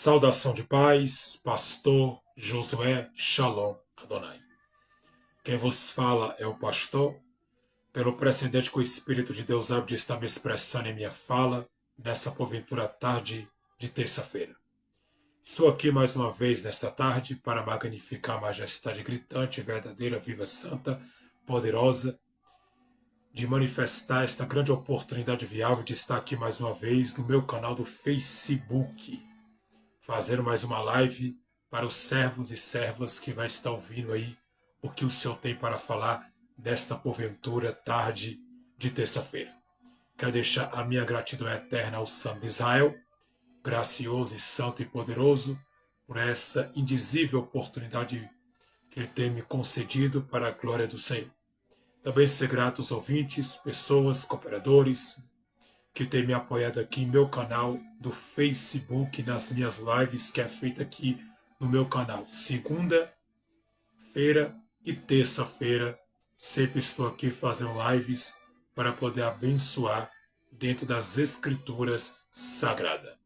Saudação de paz, pastor Josué Shalom Adonai. Quem vos fala é o pastor, pelo precedente que o Espírito de Deus há de estar me expressando em minha fala, nessa porventura tarde de terça-feira. Estou aqui mais uma vez nesta tarde para magnificar a majestade gritante, verdadeira, viva, santa, poderosa, de manifestar esta grande oportunidade viável de estar aqui mais uma vez no meu canal do Facebook, fazendo mais uma live para os servos e servas que vai estar ouvindo aí o que o Senhor tem para falar nesta porventura tarde de terça-feira. Quero deixar a minha gratidão eterna ao Santo de Israel, gracioso e santo e poderoso, por essa indizível oportunidade que Ele tem me concedido para a glória do Senhor. Também ser grato aos ouvintes, pessoas, cooperadores, que tem me apoiado aqui em meu canal do Facebook, nas minhas lives que é feita aqui no meu canal. Segunda-feira e terça-feira, sempre estou aqui fazendo lives para poder abençoar dentro das Escrituras Sagradas.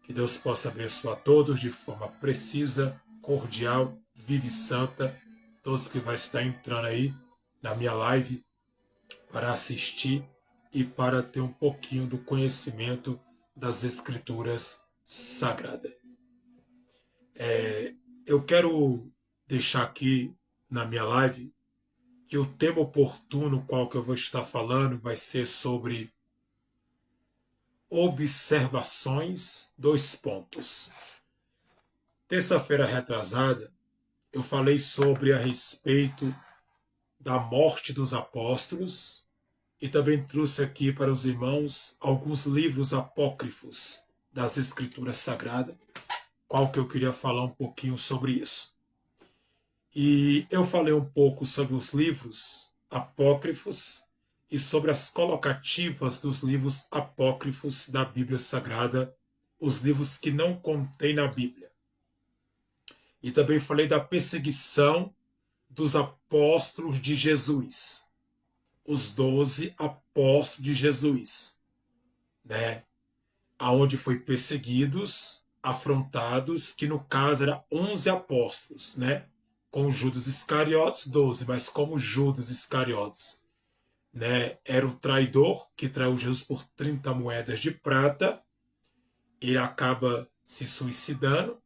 Que Deus possa abençoar todos de forma precisa, cordial, viva e santa, todos que vão estar entrando aí na minha live para assistir e para ter um pouquinho do conhecimento das Escrituras Sagradas. Eu quero deixar aqui na minha live que o tema oportuno qual que eu vou estar falando vai ser sobre observações, Terça-feira retrasada, eu falei sobre a respeito da morte dos apóstolos e também trouxe aqui para os irmãos alguns livros apócrifos das Escrituras Sagradas, qual que eu queria falar um pouquinho sobre isso. E eu falei um pouco sobre os livros apócrifos e sobre as colocativas dos livros apócrifos da Bíblia Sagrada, os livros que não contém na Bíblia. E também falei da perseguição dos apóstolos de Jesus, os 12 apóstolos de Jesus, né? Aonde foi perseguidos, afrontados, que no caso eram 11 apóstolos, né? Com Judas Iscariotes, 12, mas como Judas Iscariotes, né, era o traidor que traiu Jesus por 30 moedas de prata, ele acaba se suicidando,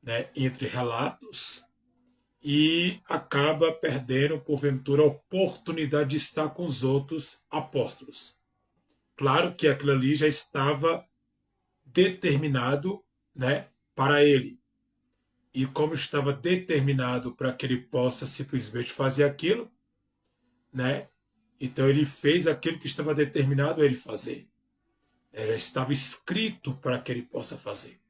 né, entre relatos, e acaba perdendo, porventura, a oportunidade de estar com os outros apóstolos. Claro que aquilo ali já estava determinado, né, para ele. E como estava determinado para que ele possa simplesmente fazer aquilo, né, então ele fez aquilo que estava determinado a ele fazer. Já estava escrito para que ele possa fazer.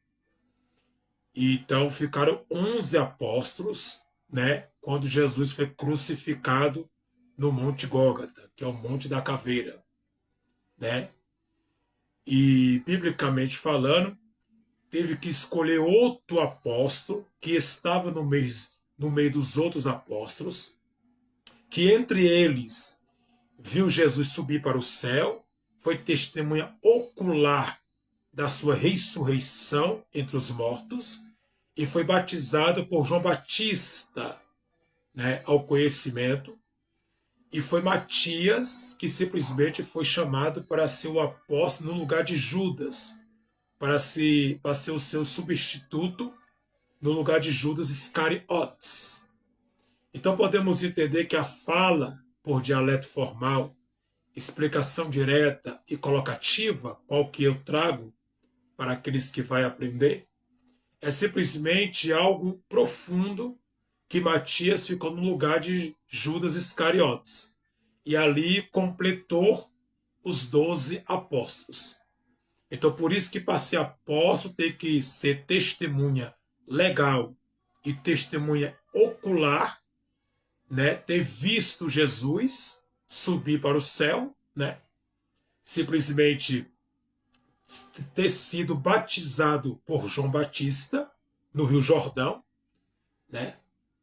E então ficaram 11 apóstolos, né, quando Jesus foi crucificado no Monte Gólgota, que é o Monte da Caveira, né? E, biblicamente falando, teve que escolher outro apóstolo que estava no meio dos outros apóstolos, que entre eles viu Jesus subir para o céu, foi testemunha ocular da sua ressurreição entre os mortos e foi batizado por João Batista, né, ao conhecimento. E foi Matias que simplesmente foi chamado para ser o apóstolo no lugar de Judas, para ser o seu substituto no lugar de Judas Iscariotes. Então podemos entender que a fala por dialeto formal, explicação direta e colocativa, qual que eu trago para aqueles que vai aprender, é simplesmente algo profundo que Matias ficou no lugar de Judas Iscariotes. E ali completou os 12 apóstolos. Então, por isso que para ser apóstolo tem que ser testemunha legal e testemunha ocular, né? Ter visto Jesus subir para o céu, né? Simplesmente ter sido batizado por João Batista no Rio Jordão, né?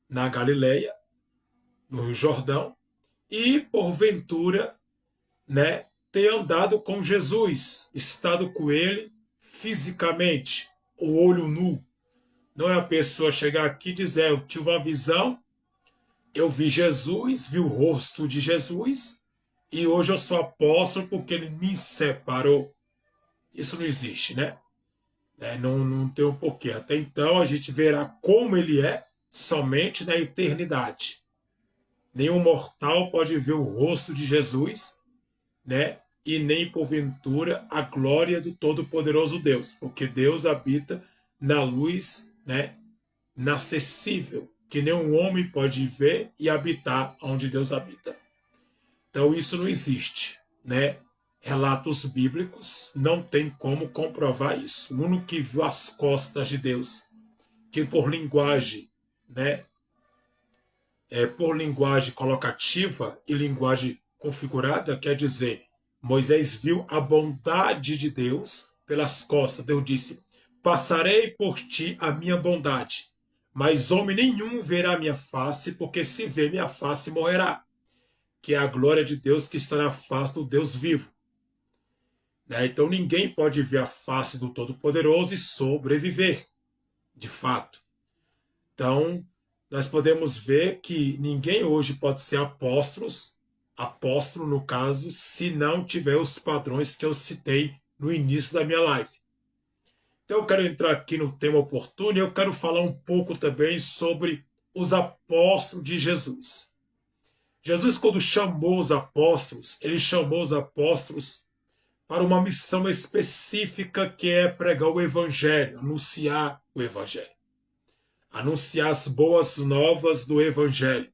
Na Galileia, no Rio Jordão, e porventura, né, ter andado com Jesus, estado com ele fisicamente, o olho nu. Não é a pessoa chegar aqui e dizer, eu tive uma visão, eu vi Jesus, vi o rosto de Jesus, e hoje eu sou apóstolo porque ele me separou. Isso não existe, né? Não tem um porquê. Até então a gente verá como ele é somente na eternidade. Nenhum mortal pode ver o rosto de Jesus, né? E nem porventura a glória do Todo-Poderoso Deus, porque Deus habita na luz, né? Inacessível, que nenhum homem pode ver e habitar onde Deus habita. Então isso não existe, né? Relatos bíblicos não tem como comprovar isso. O único que viu as costas de Deus, que por linguagem, né? Por linguagem colocativa e linguagem configurada, quer dizer, Moisés viu a bondade de Deus pelas costas. Deus disse, passarei por ti a minha bondade, mas homem nenhum verá minha face, porque se ver minha face morrerá, que é a glória de Deus que está na face do Deus vivo. Então ninguém pode ver a face do Todo-Poderoso e sobreviver, de fato. Então, nós podemos ver que ninguém hoje pode ser apóstolo no caso, se não tiver os padrões que eu citei no início da minha live. Então eu quero entrar aqui no tema oportuno e eu quero falar um pouco também sobre os apóstolos de Jesus. Jesus, quando chamou os apóstolos, ele chamou os apóstolos para uma missão específica que é pregar o evangelho, anunciar o evangelho. Anunciar as boas novas do evangelho.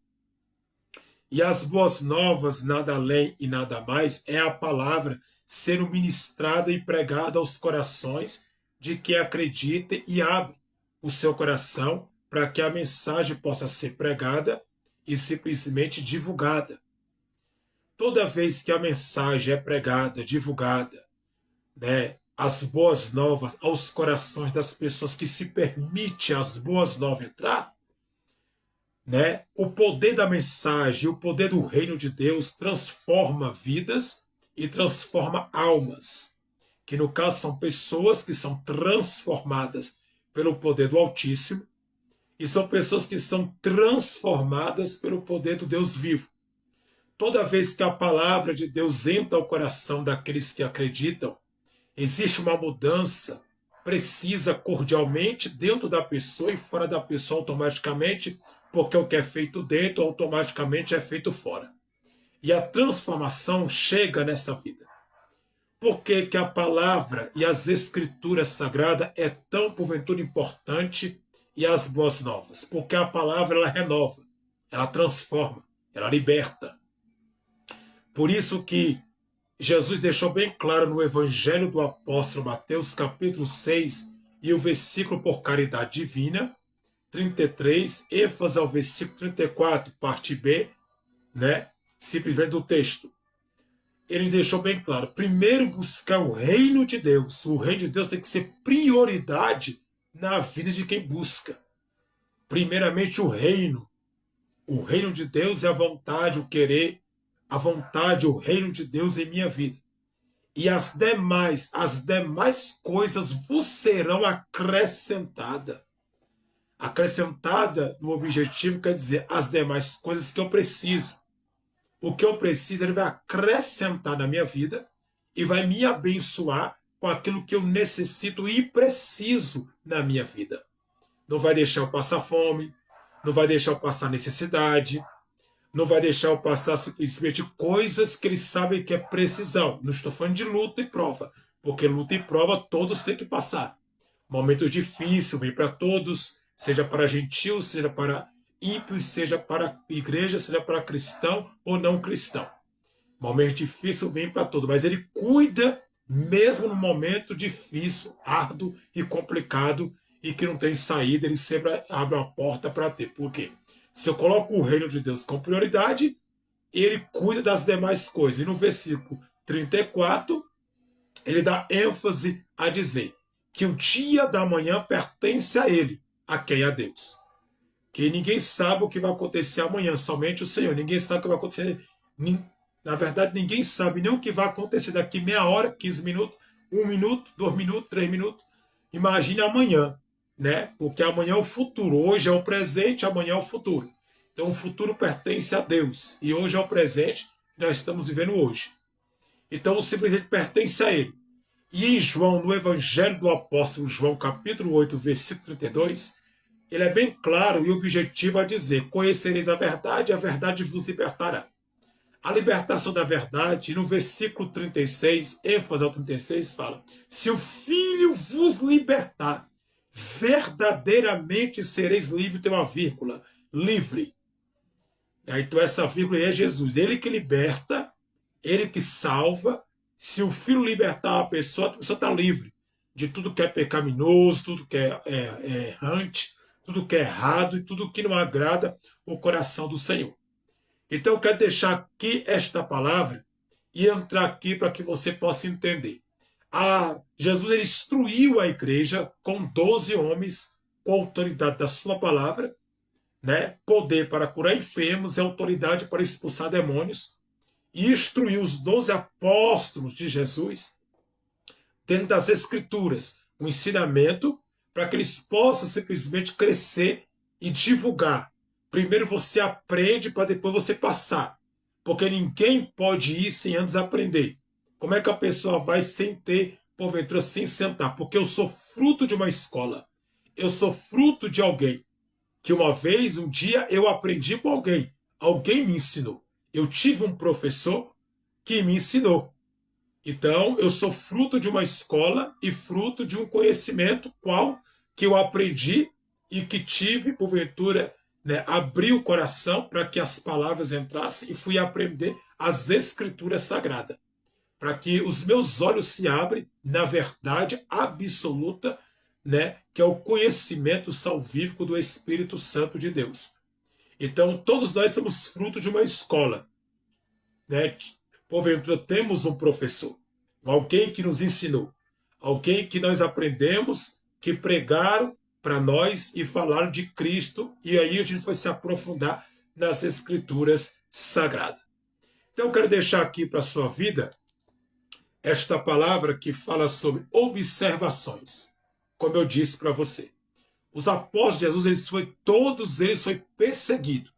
E as boas novas, nada além e nada mais, é a palavra sendo ministrada e pregada aos corações de quem acredita e abre o seu coração para que a mensagem possa ser pregada e simplesmente divulgada. Toda vez que a mensagem é pregada, divulgada, né, as boas novas aos corações das pessoas que se permitem as boas novas entrar, né, o poder da mensagem, o poder do reino de Deus transforma vidas e transforma almas, que no caso são pessoas que são transformadas pelo poder do Altíssimo e são pessoas que são transformadas pelo poder do Deus vivo. Toda vez que a palavra de Deus entra ao coração daqueles que acreditam, existe uma mudança precisa cordialmente dentro da pessoa e fora da pessoa automaticamente, porque o que é feito dentro automaticamente é feito fora. E a transformação chega nessa vida. Por que que a palavra e as escrituras sagradas é tão, porventura, importante e as boas novas? Porque a palavra ela renova, ela transforma, ela liberta. Por isso que Jesus deixou bem claro no Evangelho do Apóstolo Mateus, capítulo 6, e o versículo por caridade divina, 33, ênfase ao versículo 34, parte B, né? Simplesmente do texto. Ele deixou bem claro, primeiro buscar o reino de Deus. O reino de Deus tem que ser prioridade na vida de quem busca. Primeiramente o reino. O reino de Deus é a vontade, o querer, a vontade, o reino de Deus em minha vida. E as demais coisas vos serão acrescentadas. Acrescentada no objetivo quer dizer as demais coisas que eu preciso. O que eu preciso, ele vai acrescentar na minha vida e vai me abençoar com aquilo que eu necessito e preciso na minha vida. Não vai deixar eu passar fome, não vai deixar eu passar necessidade, não vai deixar eu passar simplesmente coisas que eles sabem que é precisão. Não estou falando de luta e prova, porque luta e prova todos têm que passar. Momentos difíceis vêm para todos, seja para gentios, seja para ímpios, seja para igreja, seja para cristão ou não cristão. Momento difícil vem para todos, mas ele cuida mesmo no momento difícil, árduo e complicado e que não tem saída, ele sempre abre uma porta para ter. Por quê? Se eu coloco o reino de Deus como prioridade, ele cuida das demais coisas. E no versículo 34, ele dá ênfase a dizer que o dia da manhã pertence a ele, a quem? A Deus. Que ninguém sabe o que vai acontecer amanhã, somente o Senhor. Ninguém sabe o que vai acontecer. Na verdade, ninguém sabe nem o que vai acontecer daqui meia hora, 15 minutos, 1 minuto, 2 minutos, 3 minutos. imagine amanhã, né? Porque amanhã é o futuro, hoje é o presente, amanhã é o futuro. Então o futuro pertence a Deus e hoje é o presente que nós estamos vivendo hoje. Então simplesmente pertence a Ele. E em João, no Evangelho do Apóstolo João, capítulo 8, versículo 32, ele é bem claro e objetivo a dizer: conhecereis a verdade vos libertará. A libertação da verdade, no versículo 36, ênfase ao 36, fala: se o Filho vos libertar, verdadeiramente sereis livre, tem uma vírgula, livre. Então essa vírgula é Jesus, ele que liberta, ele que salva. Se o Filho libertar a pessoa está livre de tudo que é pecaminoso, tudo que é errante, tudo que é errado e tudo que não agrada o coração do Senhor. Então eu quero deixar aqui esta palavra e entrar aqui para que você possa entender. Jesus ele instruiu a igreja com 12 homens, com a autoridade da sua palavra, né? Poder para curar enfermos e autoridade para expulsar demônios, e instruiu os 12 apóstolos de Jesus dentro das Escrituras, o ensinamento para que eles possam simplesmente crescer e divulgar. Primeiro você aprende para depois você passar, porque ninguém pode ir sem antes aprender. Como é que a pessoa vai sem ter, porventura, sem sentar? Porque eu sou fruto de uma escola. Eu sou fruto de alguém que uma vez, um dia, eu aprendi com alguém. Alguém me ensinou. Eu tive um professor que me ensinou. Então, eu sou fruto de uma escola e fruto de um conhecimento qual que eu aprendi e que tive, porventura, né, abri o coração para que as palavras entrassem e fui aprender as Escrituras Sagradas, para que os meus olhos se abrem na verdade absoluta, né, que é o conhecimento salvífico do Espírito Santo de Deus. Então, todos nós somos fruto de uma escola, né? Porventura, temos um professor, alguém que nos ensinou, alguém que nós aprendemos, que pregaram para nós e falaram de Cristo, e aí a gente foi se aprofundar nas Escrituras Sagradas. Então, eu quero deixar aqui para a sua vida esta palavra que fala sobre observações, como eu disse para você. Os apóstolos de Jesus, todos eles foram perseguidos.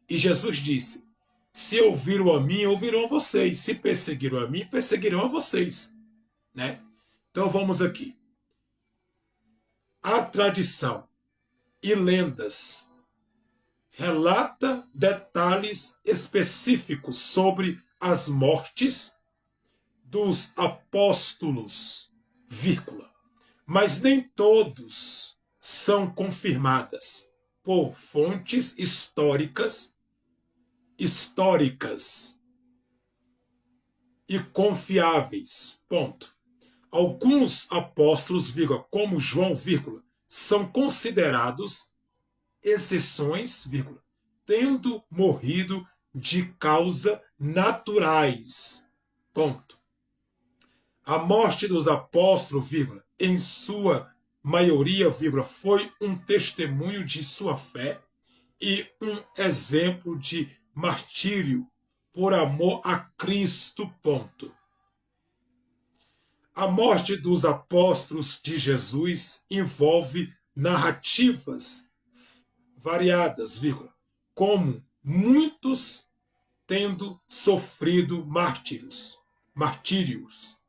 E Jesus disse: se ouviram a mim, ouvirão a vocês. Se perseguiram a mim, perseguirão a vocês. Né? Então vamos aqui. A tradição e lendas relata detalhes específicos sobre as mortes dos apóstolos, vírgula, mas nem todos são confirmadas por fontes históricas e confiáveis. Ponto. Alguns apóstolos, vírgula, como João, vírgula, são considerados exceções, vírgula, tendo morrido de causa naturais. Ponto. A morte dos apóstolos, vírgula, em sua maioria, vírgula, foi um testemunho de sua fé e um exemplo de martírio por amor a Cristo. Ponto. A morte dos apóstolos de Jesus envolve narrativas variadas, vírgula, como muitos tendo sofrido martírios,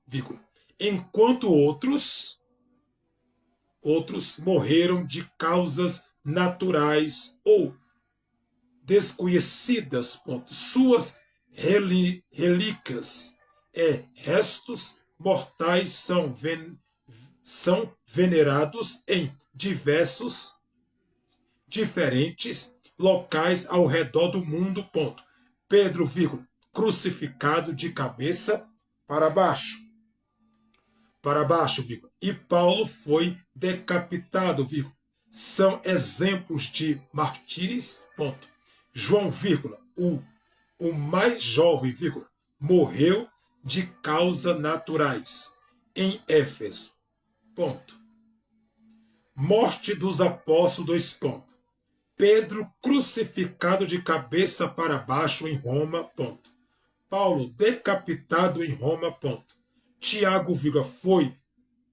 vírgula, enquanto outros morreram de causas naturais ou desconhecidas. Ponto. Suas relíquias restos mortais são venerados em diferentes locais ao redor do mundo. Ponto. Pedro, vírgula, crucificado de cabeça para baixo, vírgula, e Paulo foi decapitado, vírgula. São exemplos de martírios. Ponto. João, vírgula, o mais jovem, vírgula, morreu de causas naturais em Éfeso. Ponto. Morte dos apóstolos, 2 pontos. Pedro crucificado de cabeça para baixo em Roma. Ponto. Paulo decapitado em Roma. Ponto. Tiago, vírgula, foi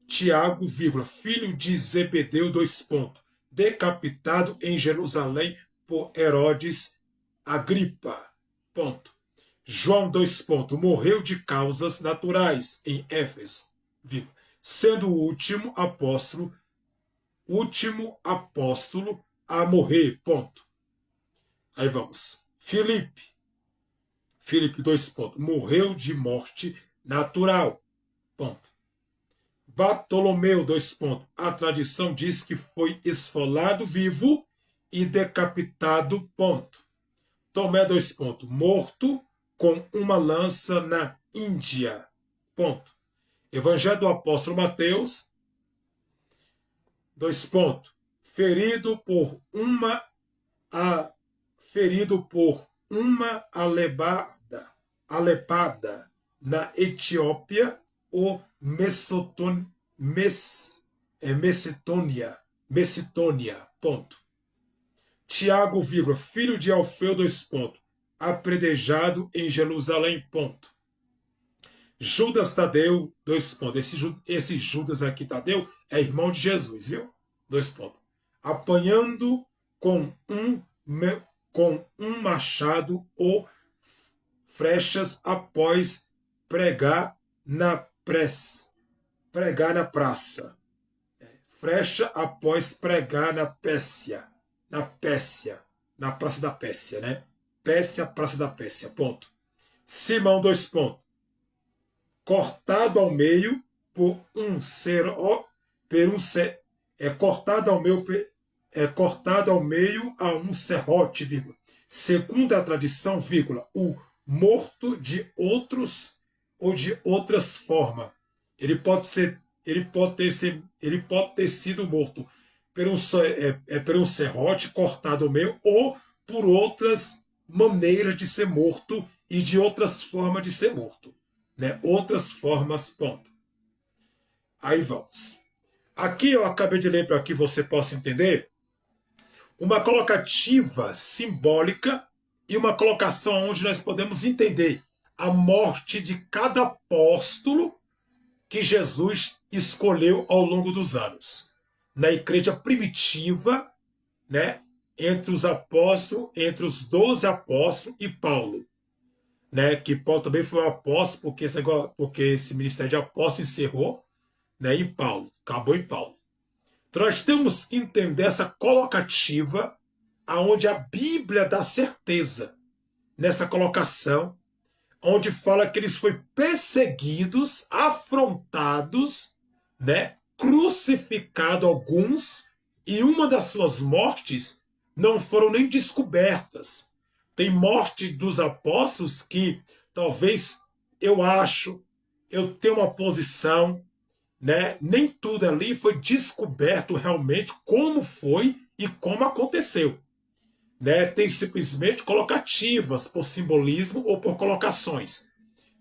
Tiago, filho de Zebedeu, decapitado em Jerusalém por Herodes Agripa. Ponto. João, morreu de causas naturais em Éfeso, sendo o último apóstolo a morrer. Ponto. Aí vamos. Filipe, morreu de morte natural. Ponto. Bartolomeu, a tradição diz que foi esfolado vivo e decapitado. Ponto. Tomé, morto com uma lança na Índia. Ponto. Evangelho do apóstolo Mateus, ferido por uma alepada na Etiópia ou Messitônia. Ponto. Tiago, filho de Alfeu, apredejado em Jerusalém. Ponto. Judas Tadeu, Esse Judas aqui, Tadeu, é irmão de Jesus, viu? Apanhando com um machado ou flechas após pregar na praça. Flecha após pregar na Pérsia. Na Praça da Pérsia, né? Praça da Pérsia. Ponto. Simão, cortado ao meio por um cortado ao meio a um serrote, segundo a tradição, o morto de outras formas. Ele pode ter sido morto por um serrote cortado ao meio ou por outras maneiras de ser morto e de outras formas de ser morto. Né? Outras formas, ponto. Aí vamos. Aqui eu acabei de ler para que você possa entender uma colocativa simbólica e uma colocação onde nós podemos entender a morte de cada apóstolo que Jesus escolheu ao longo dos anos. Na igreja primitiva, né, entre os apóstolos, entre os 12 apóstolos e Paulo. Né, que Paulo também foi um apóstolo, porque esse ministério de apóstolo encerrou, né, em Paulo, acabou em Paulo. Então nós temos que entender essa colocativa aonde a Bíblia dá certeza nessa colocação, onde fala que eles foram perseguidos, afrontados, né, crucificados alguns, e uma das suas mortes não foram nem descobertas. Tem morte dos apóstolos que talvez eu tenho uma posição, né? Nem tudo ali foi descoberto realmente como foi e como aconteceu. Né? Tem simplesmente colocativas por simbolismo ou por colocações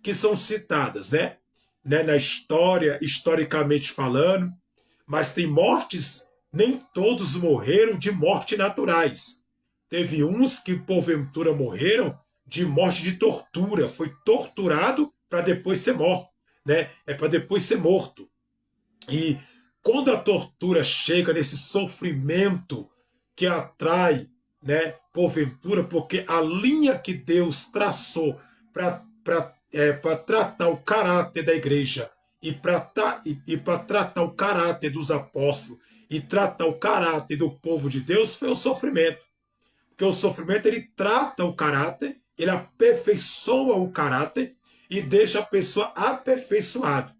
que são citadas, né? Na história, historicamente falando, mas tem mortes, nem todos morreram de morte naturais. Teve uns que, porventura, morreram de morte de tortura. Foi torturado para depois ser morto. Né? Para depois ser morto. E quando a tortura chega nesse sofrimento que atrai, né, porventura, porque a linha que Deus traçou para tratar o caráter da igreja e para tratar o caráter dos apóstolos e tratar o caráter do povo de Deus foi o sofrimento. Porque o sofrimento ele trata o caráter, ele aperfeiçoa o caráter e deixa a pessoa aperfeiçoada.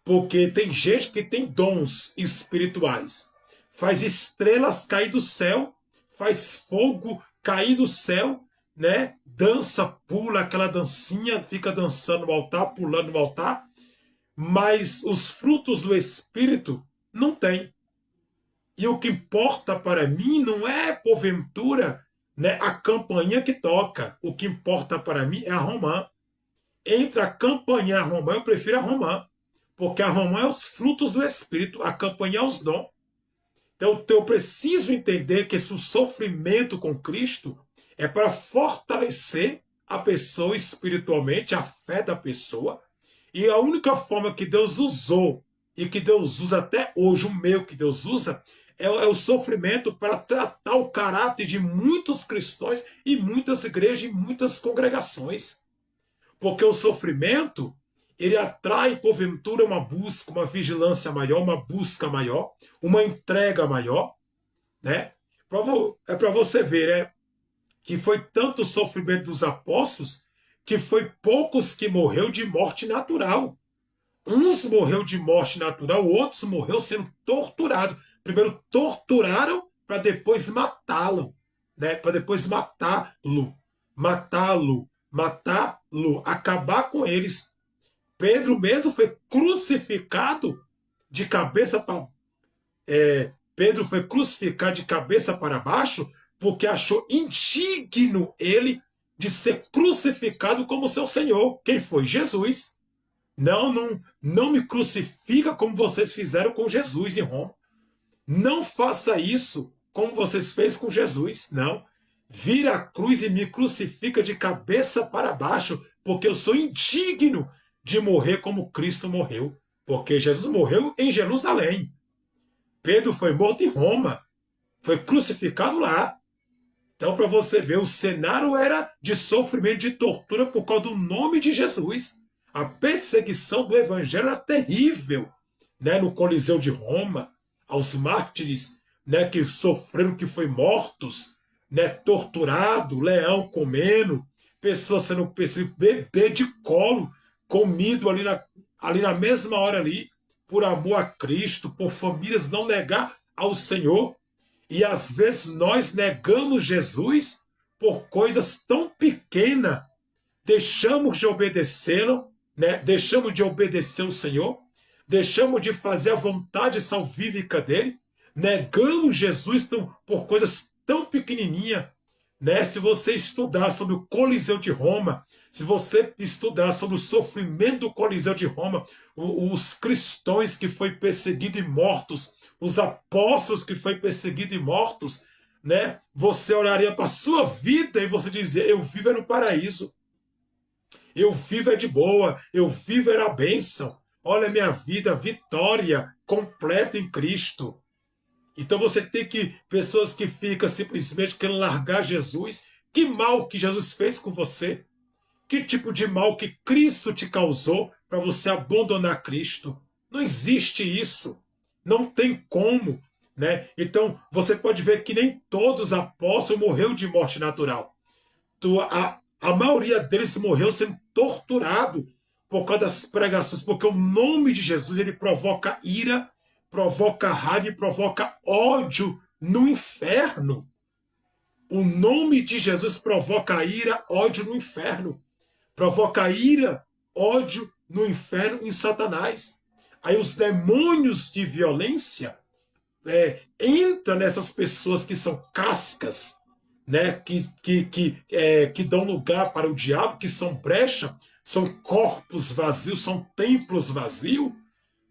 Porque tem gente que tem dons espirituais. Faz estrelas cair do céu, faz fogo cair do céu, né? Dança, pula aquela dancinha, fica dançando no altar, pulando no altar, mas os frutos do Espírito não tem. E o que importa para mim não é, porventura, né, a campainha que toca. O que importa para mim é a romã. Entre a campainha e a romã, eu prefiro a romã. Porque a romã é os frutos do Espírito, a campainha é os dons. Então eu preciso entender que esse sofrimento com Cristo é para fortalecer a pessoa espiritualmente, a fé da pessoa. E a única forma que Deus usou e que Deus usa até hoje, o meio que Deus usa, é o sofrimento para tratar o caráter de muitos cristãos e muitas igrejas e muitas congregações. Porque o sofrimento, ele atrai, porventura, uma busca, uma vigilância maior, uma busca maior, uma entrega maior, né? É para você ver, né? Que foi tanto o sofrimento dos apóstolos que foi poucos que morreu de morte natural. Uns morreu de morte natural, outros morreu sendo torturado. Primeiro torturaram para depois matá-lo, né? Para depois matá-lo, acabar com eles. Pedro mesmo foi crucificado de cabeça para Pedro foi crucificado de cabeça para baixo porque achou indigno ele de ser crucificado como seu Senhor. Quem foi? Jesus. Não me crucifica como vocês fizeram com Jesus em Roma. Não faça isso como vocês fez com Jesus, não. Vira a cruz e me crucifica de cabeça para baixo, porque eu sou indigno de morrer como Cristo morreu. Porque Jesus morreu em Jerusalém. Pedro foi morto em Roma. Foi crucificado lá. Então, para você ver, o cenário era de sofrimento, de tortura por causa do nome de Jesus. A perseguição do evangelho era terrível, né? No Coliseu de Roma, aos mártires, né, que sofreram, que foram mortos, né, torturado, leão comendo, pessoas sendo bebê de colo, comido ali na mesma hora ali, por amor a Cristo, por famílias não negar ao Senhor. E às vezes nós negamos Jesus por coisas tão pequenas, deixamos de obedecê-lo, né? Deixamos de obedecer o Senhor, deixamos de fazer a vontade salvífica dele, negamos Jesus por coisas tão pequenininhas. Né? Se você estudar sobre o Coliseu de Roma, se você estudar sobre o sofrimento do Coliseu de Roma, os cristãos que foi perseguidos e mortos, os apóstolos que foi perseguidos e mortos, né? Você olharia para a sua vida e você dizer, eu vivo é no paraíso, eu vivo é de boa, eu vivo era a bênção, olha a minha vida, vitória completa em Cristo. Então você tem pessoas que ficam simplesmente querendo largar Jesus. Que mal que Jesus fez com você? Que tipo de mal que Cristo te causou para você abandonar Cristo? Não existe isso. Não tem como. Né? Então você pode ver que nem todos os apóstolos morreram de morte natural. A maioria deles morreu sendo torturado por causa das pregações, porque o nome de Jesus ele provoca ira, provoca raiva e provoca ódio no inferno. O nome de Jesus provoca ira, ódio no inferno. Provoca ira, ódio no inferno em Satanás. Aí os demônios de violência entram nessas pessoas que são cascas, né, que dão lugar para o diabo, que são brecha, são corpos vazios, são templos vazios,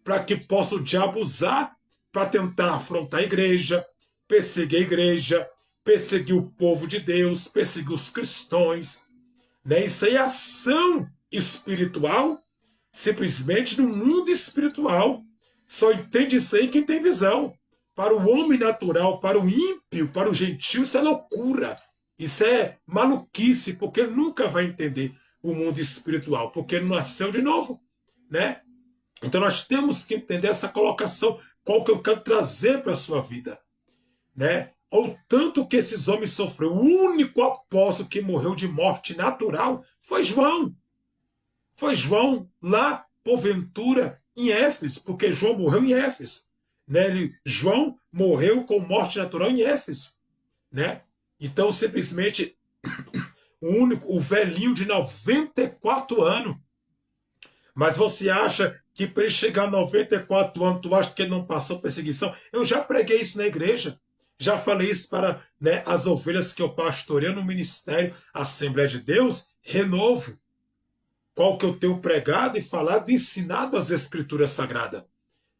para que possa o diabo usar para tentar afrontar a igreja, perseguir o povo de Deus, perseguir os cristãos. Né? Isso aí é ação espiritual, simplesmente no mundo espiritual. Só entende isso aí quem tem visão. Para o homem natural, para o ímpio, para o gentio, isso é loucura. Isso é maluquice, porque ele nunca vai entender o mundo espiritual, porque ele nasceu de novo. Né? Então nós temos que entender essa colocação, qual que eu quero trazer para a sua vida. Né? O tanto que esses homens sofreram. O único apóstolo que morreu de morte natural foi João. Foi João lá, porventura, em Éfeso, porque João morreu em Éfeso. Né? João morreu com morte natural em Éfeso. Né? Então, simplesmente, o velhinho de 94 anos. Mas você acha que para ele chegar a 94 anos, tu acha que ele não passou perseguição? Eu já preguei isso na igreja. Já falei isso para, né, as ovelhas que eu pastoreio no ministério Assembleia de Deus, Renovo. Qual que eu tenho pregado e falado e ensinado as Escrituras Sagradas.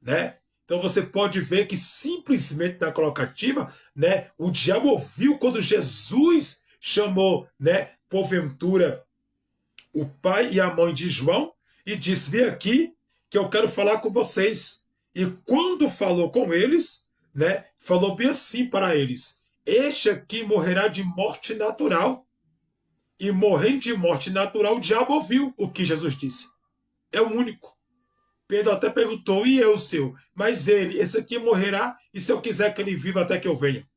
Né? Então você pode ver que simplesmente na colocativa, né, o diabo ouviu quando Jesus chamou, né, porventura, o pai e a mãe de João e disse, vem aqui que eu quero falar com vocês. E quando falou com eles, né, falou bem assim para eles: este aqui morrerá de morte natural. E morrendo de morte natural, o diabo ouviu o que Jesus disse. É o único. Pedro até perguntou: e eu, seu? Mas ele, esse aqui morrerá, e se eu quiser que ele viva até que eu venha?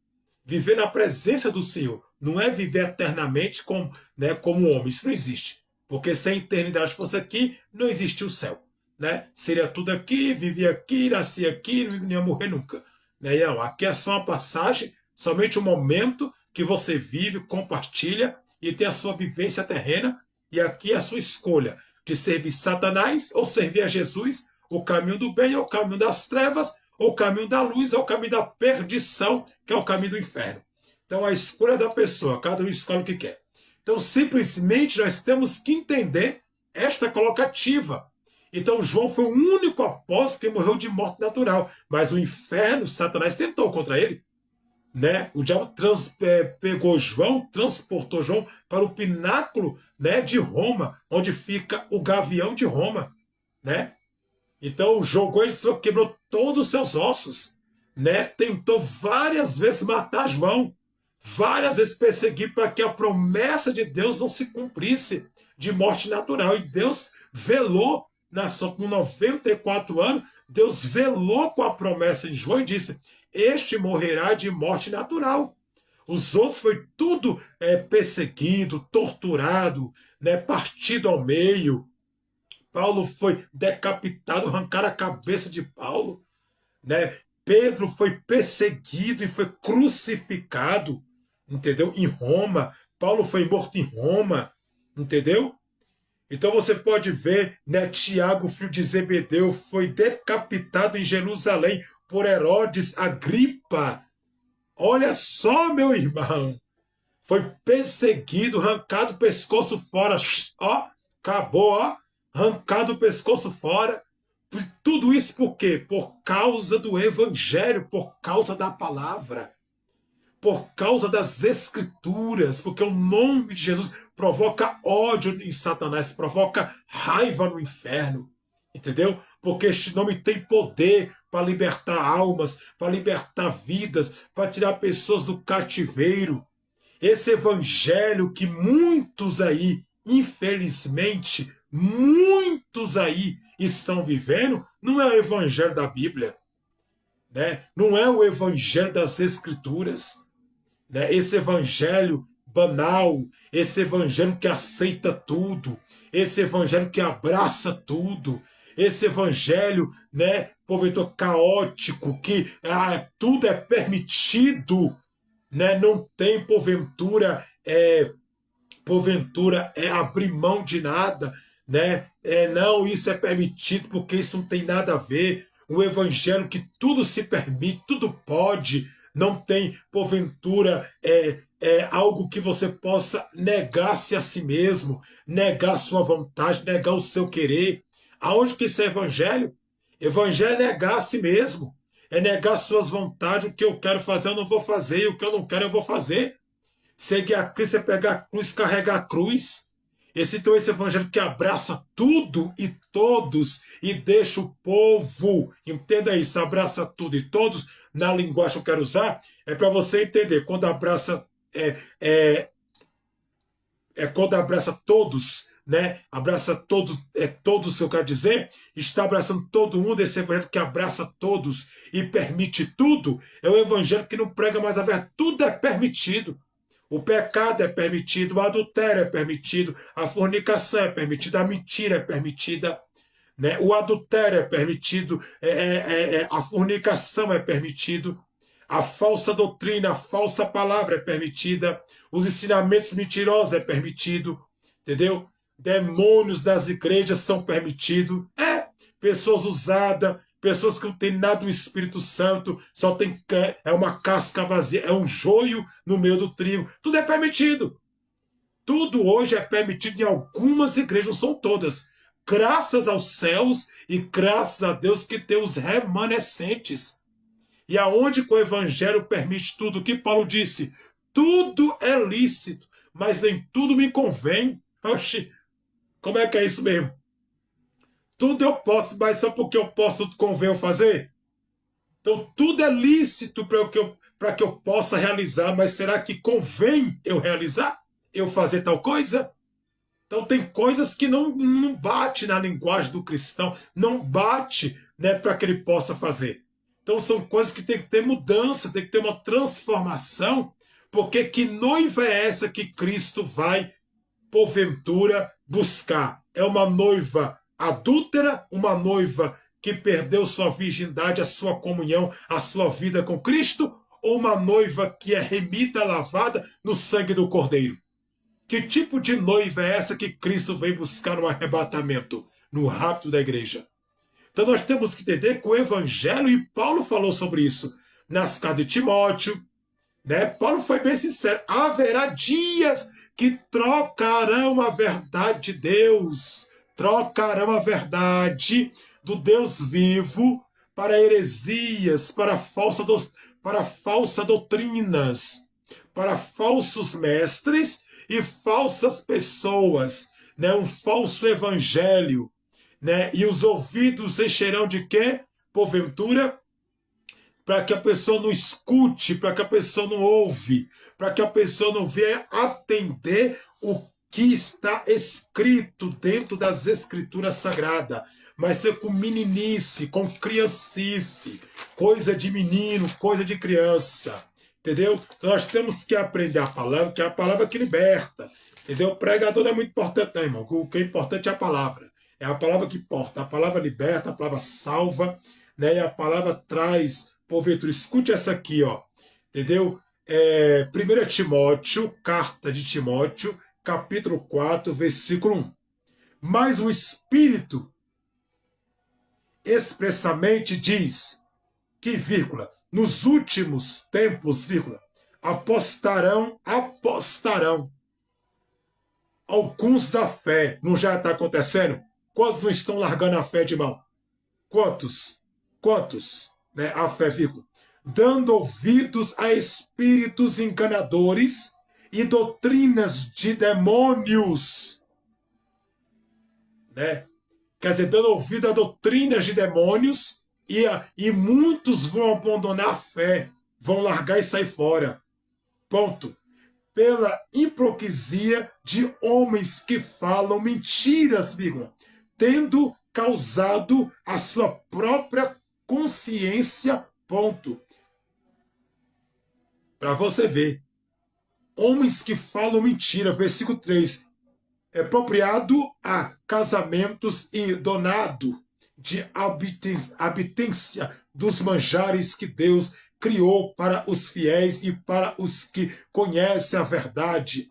Viver na presença do Senhor não é viver eternamente como, né, como homem. Isso não existe. Porque se a eternidade fosse aqui, não existia o céu. Né? Seria tudo aqui, vivia aqui, nascia aqui, não ia morrer nunca. Né? E não, aqui é só uma passagem, somente um momento que você vive, compartilha e tem a sua vivência terrena. E aqui é a sua escolha de servir Satanás ou servir a Jesus, o caminho do bem ou o caminho das trevas, ou o caminho da luz ou o caminho da perdição, que é o caminho do inferno. Então a escolha da pessoa, cada um escolhe o que quer. Então simplesmente nós temos que entender esta colocativa. Então João foi o único apóstolo que morreu de morte natural, mas o inferno, Satanás tentou contra ele. Né? O diabo pegou João, transportou João para o pináculo, né, de Roma, onde fica o gavião de Roma. Né? Então jogou ele, quebrou todos os seus ossos. Né? Tentou várias vezes matar João, várias vezes perseguir para que a promessa de Deus não se cumprisse de morte natural. E Deus velou, com 94 anos, Deus velou com a promessa em João e disse: este morrerá de morte natural. Os outros foi tudo perseguido, torturado, né, partido ao meio. Paulo foi decapitado, arrancaram a cabeça de Paulo. Né? Pedro foi perseguido e foi crucificado, entendeu? Em Roma. Paulo foi morto em Roma, entendeu? Então você pode ver, né, Tiago, filho de Zebedeu, foi decapitado em Jerusalém por Herodes Agripa. Olha só, meu irmão. Foi perseguido, arrancado o pescoço fora. Ó, acabou, ó. Arrancado o pescoço fora. Tudo isso por quê? Por causa do evangelho, por causa da palavra, por causa das escrituras, porque o nome de Jesus provoca ódio em Satanás, provoca raiva no inferno, entendeu? Porque este nome tem poder para libertar almas, para libertar vidas, para tirar pessoas do cativeiro. Esse evangelho que muitos aí, infelizmente, muitos aí estão vivendo, não é o evangelho da Bíblia, né? Não é o evangelho das Escrituras, né? Esse evangelho banal, esse evangelho que aceita tudo, esse evangelho que abraça tudo, esse evangelho, né, porventura caótico, que tudo é permitido, né? Não tem porventura abrir mão de nada, né? Não, isso é permitido porque isso não tem nada a ver. O evangelho que tudo se permite, tudo pode, não tem porventura algo que você possa negar-se a si mesmo, negar sua vontade, negar o seu querer. Aonde que isso é evangelho? Evangelho é negar a si mesmo, é negar suas vontades. O que eu quero fazer eu não vou fazer, e o que eu não quero eu vou fazer. Seguir a Cristo é pegar a cruz, carregar a cruz. Então esse evangelho que abraça tudo e todos e deixa o povo, entenda isso, abraça tudo e todos, na linguagem que eu quero usar, é para você entender, quando abraça quando abraça todos, né? Abraça todos, todos que eu quero dizer, está abraçando todo mundo. Esse evangelho que abraça todos e permite tudo, é o evangelho que não prega mais a verdade, tudo é permitido. O pecado é permitido, o adultério é permitido, a fornicação é permitida, a mentira é permitida, né? O adultério é permitido, a fornicação é permitido, a falsa doutrina, a falsa palavra é permitida, os ensinamentos mentirosos é permitido, entendeu? Demônios das igrejas são permitidos, pessoas usadas, pessoas que não têm nada do Espírito Santo, só tem uma casca vazia, é um joio no meio do trigo. Tudo é permitido. Tudo hoje é permitido em algumas igrejas, não são todas. Graças aos céus e graças a Deus que tem os remanescentes. E aonde que o evangelho permite tudo, o que Paulo disse, tudo é lícito, mas nem tudo me convém. Oxi, como é que é isso mesmo? Tudo eu posso, mas só porque eu posso, convém eu fazer? Então, tudo é lícito para que eu possa realizar, mas será que convém eu realizar? Eu fazer tal coisa? Então, tem coisas que não bate na linguagem do cristão, não bate, né, para que ele possa fazer. Então, são coisas que tem que ter mudança, tem que ter uma transformação, porque que noiva é essa que Cristo vai, porventura, buscar? É uma noiva adúltera, uma noiva que perdeu sua virgindade, a sua comunhão, a sua vida com Cristo, ou uma noiva que é remida, lavada no sangue do Cordeiro? Que tipo de noiva é essa que Cristo vem buscar no arrebatamento, no rapto da igreja? Então nós temos que entender que o Evangelho, e Paulo falou sobre isso nas cartas de Timóteo, né? Paulo foi bem sincero, haverá dias que trocarão a verdade de Deus, trocarão a verdade do Deus vivo para heresias, para falsas doutrinas, para falsos mestres e falsas pessoas, né? Um falso evangelho, né? E os ouvidos encherão de quê? Porventura, para que a pessoa não escute, para que a pessoa não ouve, para que a pessoa não venha atender o que está escrito dentro das escrituras sagradas, mas ser com meninice, com criancice, coisa de menino, coisa de criança, entendeu? Então nós temos que aprender a palavra, que é a palavra que liberta, entendeu? O pregador não é muito importante, não, irmão. O que é importante é a palavra. É a palavra que importa, a palavra liberta, a palavra salva, né? E a palavra traz, porventura, escute essa aqui, ó, entendeu? 1 Timóteo, carta de Timóteo, capítulo 4, versículo 1. Mas o Espírito expressamente diz que, vírgula, nos últimos tempos, vírgula, apostarão alguns da fé. Não já está acontecendo? Quantos não estão largando a fé de mão? Quantos? Quantos? Né? A fé, vírgula. Dando ouvidos a espíritos enganadores e doutrinas de demônios. Né? Quer dizer, dando ouvido a doutrinas de demônios e muitos vão abandonar a fé, vão largar e sair fora. Ponto. Pela hipocrisia de homens que falam mentiras, vírgula, tendo causado a sua própria consciência, ponto. Para você ver. Homens que falam mentira, versículo 3. É apropriado a casamentos e donado de habitância dos manjares que Deus criou para os fiéis e para os que conhecem a verdade,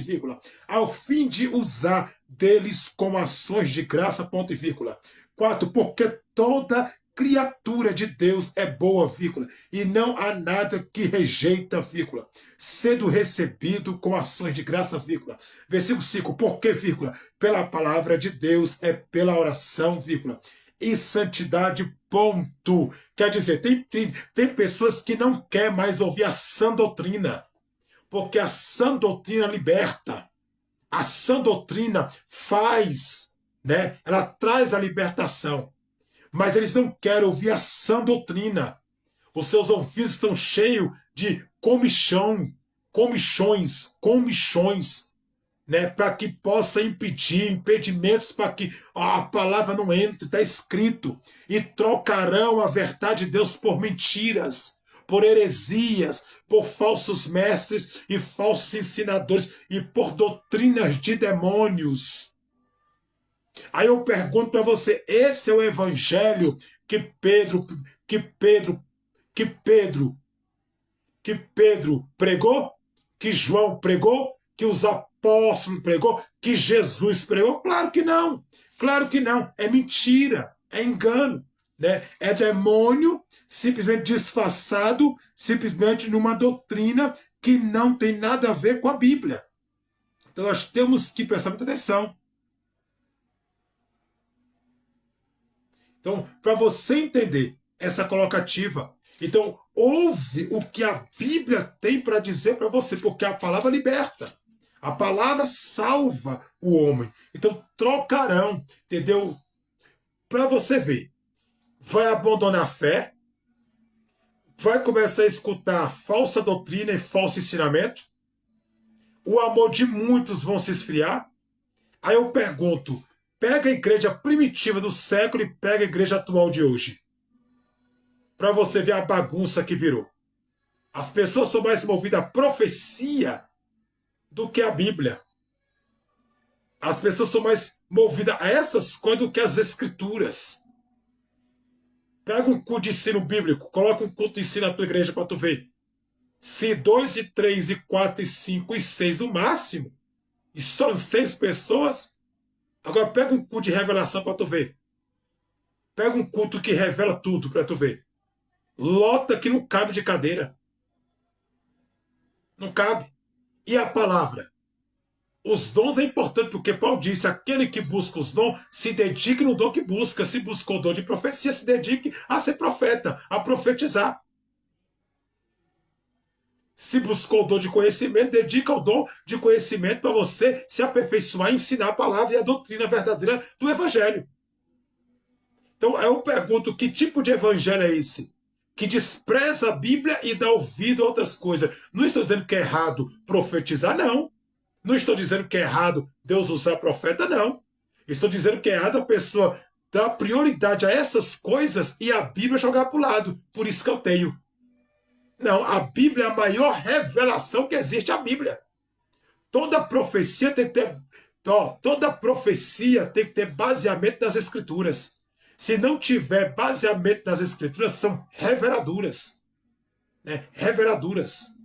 vírgula, ao fim de usar deles como ações de graça, ponto e vírgula. 4. Porque toda criatura de Deus é boa, vírgula, e não há nada que rejeita, vírgula, sendo recebido com ações de graça, vírgula. Versículo 5, porque, vírgula, pela palavra de Deus é pela oração, vírgula, e santidade, ponto. Quer dizer, tem pessoas que não querem mais ouvir a sã doutrina, porque a sã doutrina liberta, a sã doutrina faz, né? Ela traz a libertação. Mas eles não querem ouvir a sã doutrina. Os seus ouvidos estão cheios de comichões, né, para que possa impedir, impedimentos para que a palavra não entre, está escrito. E trocarão a verdade de Deus por mentiras, por heresias, por falsos mestres e falsos ensinadores e por doutrinas de demônios. Aí eu pergunto para você, esse é o evangelho que Pedro pregou? Que João pregou? Que os apóstolos pregou? Que Jesus pregou? Claro que não. Claro que não. É mentira, é engano, né? É demônio simplesmente disfarçado, simplesmente numa doutrina que não tem nada a ver com a Bíblia. Então nós temos que prestar muita atenção. Então, para você entender essa colocativa, então ouve o que a Bíblia tem para dizer para você, porque a palavra liberta, a palavra salva o homem. Então trocarão, entendeu? para você ver, vai abandonar a fé, vai começar a escutar falsa doutrina e falso ensinamento, o amor de muitos vão se esfriar. Aí eu pergunto, pega a igreja primitiva do século e pega a igreja atual de hoje, para você ver a bagunça que virou. As pessoas são mais movidas à profecia do que à Bíblia. As pessoas são mais movidas a essas coisas do que às escrituras. Pega um culto de ensino bíblico, coloca um culto de ensino na tua igreja para tu ver. Se 2 e 3 e 4 e 5 e 6 no máximo, estouram 6 pessoas, agora pega um culto de revelação para tu ver. Pega um culto que revela tudo para tu ver. Lota que não cabe de cadeira. Não cabe. E a palavra? Os dons é importante, porque Paulo disse, aquele que busca os dons, se dedique no dom que busca. Se buscou o dom de profecia, se dedique a ser profeta, a profetizar. Se buscou o dom de conhecimento, dedica o dom de conhecimento para você se aperfeiçoar e ensinar a palavra e a doutrina verdadeira do evangelho. Então eu pergunto, que tipo de evangelho é esse? Que despreza a Bíblia e dá ouvido a outras coisas. Não estou dizendo que é errado profetizar, não. Não estou dizendo que é errado Deus usar profeta, não. Estou dizendo que é errado a pessoa dar prioridade a essas coisas e a Bíblia jogar para o lado. Por isso que eu tenho. Não, a Bíblia é a maior revelação que existe, a Bíblia. Toda profecia tem que ter, toda profecia tem que ter baseamento nas Escrituras. Se não tiver baseamento nas Escrituras, são reveladuras. Né? Reveladuras.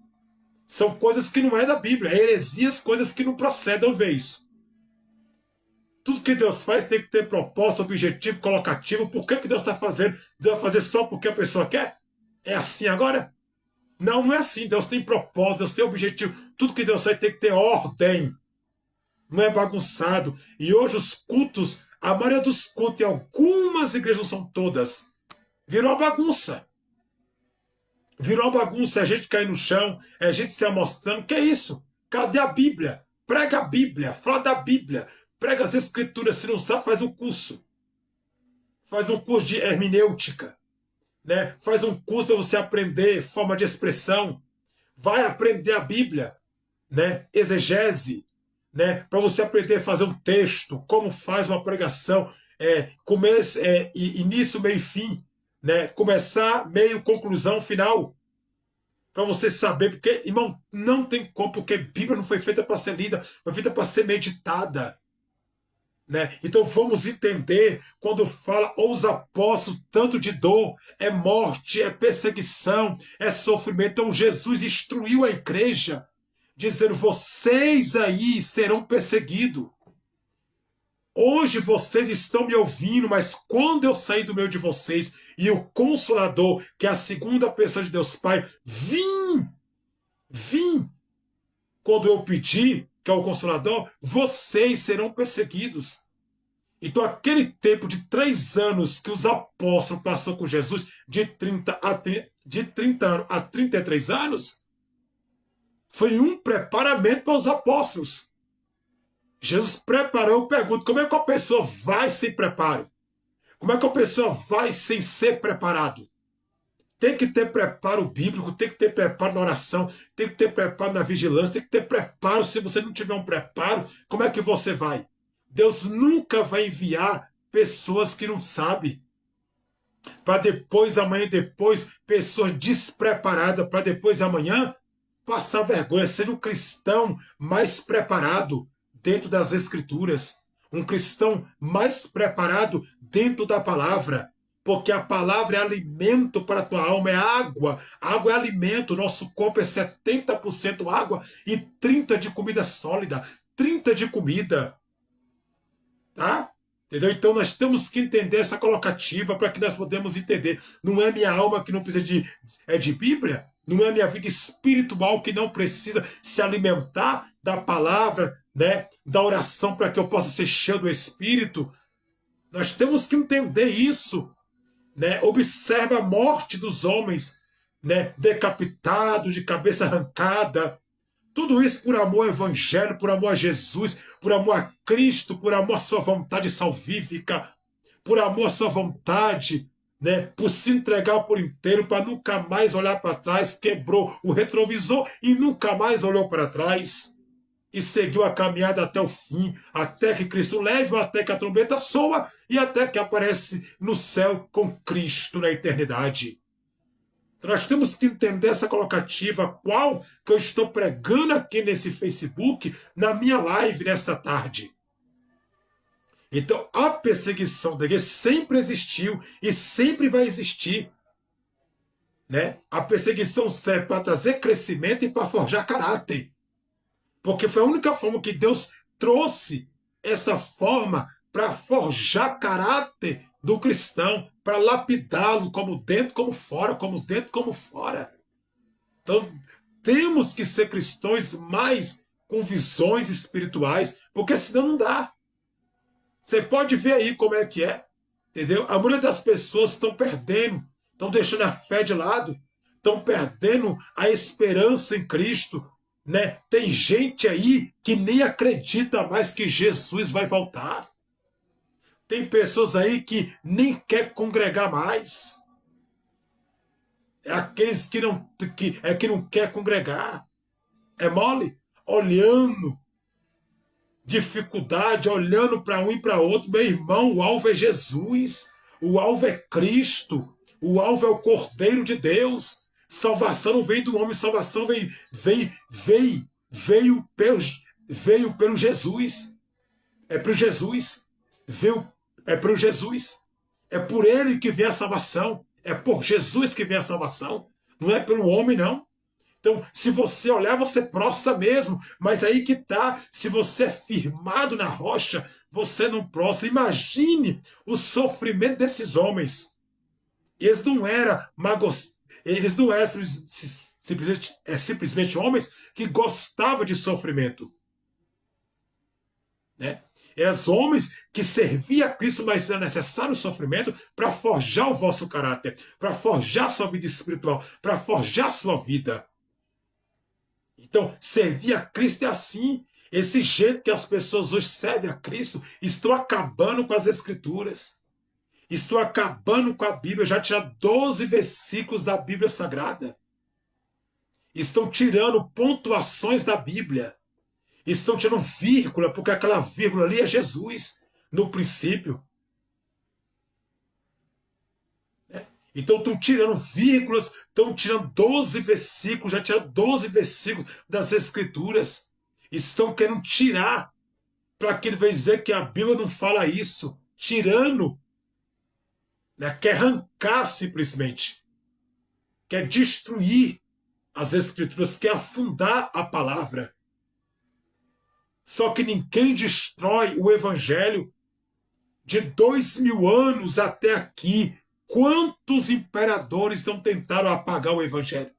São coisas que não é da Bíblia, é heresias, coisas que não procedem, ver isso. Tudo que Deus faz tem que ter propósito, objetivo, colocativo. Por que Deus está fazendo? Deus vai fazer só porque a pessoa quer? É assim agora? Não, não é assim. Deus tem propósito, Deus tem objetivo. Tudo que Deus faz tem que ter ordem. Não é bagunçado. E hoje os cultos, a maioria dos cultos em algumas igrejas, não são todas, virou uma bagunça. Virou uma bagunça, é gente cair no chão, é gente se amostrando. Que é isso? Cadê a Bíblia? Prega a Bíblia, fala da Bíblia, prega as Escrituras. Se não sabe, faz um curso. Faz um curso de hermenêutica. Né? Faz um curso para você aprender forma de expressão. Vai aprender a Bíblia, né? Exegese, né? Para você aprender a fazer um texto, como faz uma pregação, início, meio e fim, né? Começar, meio, conclusão, final. Para você saber, porque, irmão, não tem como, porque a Bíblia não foi feita para ser lida, foi feita para ser meditada. Né? Então vamos entender, quando fala os apóstolos, tanto de dor, é morte, é perseguição, é sofrimento. Então Jesus instruiu a igreja, dizendo, vocês aí serão perseguidos. Hoje vocês estão me ouvindo, mas quando eu sair do meio de vocês e o Consolador, que é a segunda pessoa de Deus Pai, vim, quando eu pedir, que é o Consolador, vocês serão perseguidos. Então, aquele tempo de 3 anos que os apóstolos passaram com Jesus, de 30 anos a 33 anos, foi um preparamento para os apóstolos. Jesus preparou, eu pergunto, como é que a pessoa vai sem preparo? Como é que a pessoa vai sem ser preparado? Tem que ter preparo bíblico, tem que ter preparo na oração, tem que ter preparo na vigilância, tem que ter preparo. Se você não tiver um preparo, como é que você vai? Deus nunca vai enviar pessoas que não sabem. Para depois, amanhã, depois, pessoas despreparadas, para depois, amanhã, passar vergonha. Seja um cristão mais preparado dentro das Escrituras. Um cristão mais preparado dentro da palavra. Porque a palavra é alimento para a tua alma, é água. A água é alimento. Nosso corpo é 70% água e 30% de comida sólida. 30% de comida. Tá? Entendeu? Então nós temos que entender essa colocativa para que nós podemos entender. Não é minha alma que não precisa de Bíblia? Não é minha vida espiritual que não precisa se alimentar da palavra, né? Da oração para que eu possa ser cheio do Espírito? Nós temos que entender isso. Né? Observa a morte dos homens, né? Decapitados, de cabeça arrancada. Tudo isso por amor ao Evangelho, por amor a Jesus, por amor a Cristo, por amor à sua vontade salvífica, por amor à sua vontade, né, por se entregar por inteiro, para nunca mais olhar para trás, quebrou o retrovisor e nunca mais olhou para trás. E seguiu a caminhada até o fim, até que Cristo leve, até que a trombeta soa e até que aparece no céu com Cristo na eternidade. Então nós temos que entender essa colocativa, qual que eu estou pregando aqui nesse Facebook, na minha live nesta tarde. Então, a perseguição da igreja sempre existiu e sempre vai existir. Né? A perseguição serve para trazer crescimento e para forjar caráter. Porque foi a única forma que Deus trouxe essa forma para forjar caráter do cristão, para lapidá-lo como dentro, como fora, como dentro, como fora. Então, temos que ser cristãos mais com visões espirituais, porque senão não dá. Você pode ver aí como é que é, entendeu? A maioria das pessoas estão perdendo, estão deixando a fé de lado, estão perdendo a esperança em Cristo, né? Tem gente aí que nem acredita mais que Jesus vai voltar. Tem pessoas aí que nem quer congregar mais. É aqueles que não quer congregar. É mole? Olhando dificuldade, olhando para um e para outro. Meu irmão, o alvo é Jesus, o alvo é Cristo, o alvo é o Cordeiro de Deus. Salvação não vem do homem, salvação veio pelo Jesus. É para Jesus. É para Jesus. É por ele que vem a salvação. É por Jesus que vem a salvação. Não é pelo homem, não. Então, se você olhar, você prostra mesmo. Mas aí que está. Se você é firmado na rocha, você não prostra. Imagine o sofrimento desses homens. Eles não eram simplesmente homens que gostavam de sofrimento. Né? Eram homens que serviam a Cristo, mas era necessário o sofrimento para forjar o vosso caráter, para forjar a sua vida espiritual, para forjar a sua vida. Então, servir a Cristo é assim. Esse jeito que as pessoas hoje servem a Cristo, estão acabando com as Escrituras. Estou acabando com a Bíblia. Já tinha 12 versículos da Bíblia Sagrada. Estão tirando pontuações da Bíblia. Estão tirando vírgula, porque aquela vírgula ali é Jesus, no princípio. Então estão tirando vírgulas, estão tirando 12 versículos, já tiraram 12 versículos das Escrituras. Estão querendo tirar, para que ele vai dizer que a Bíblia não fala isso. Tirando, né? Quer arrancar simplesmente. Quer destruir as Escrituras, quer afundar a palavra. Só que ninguém destrói o Evangelho. De 2000 anos até aqui, quantos imperadores não tentaram apagar o Evangelho?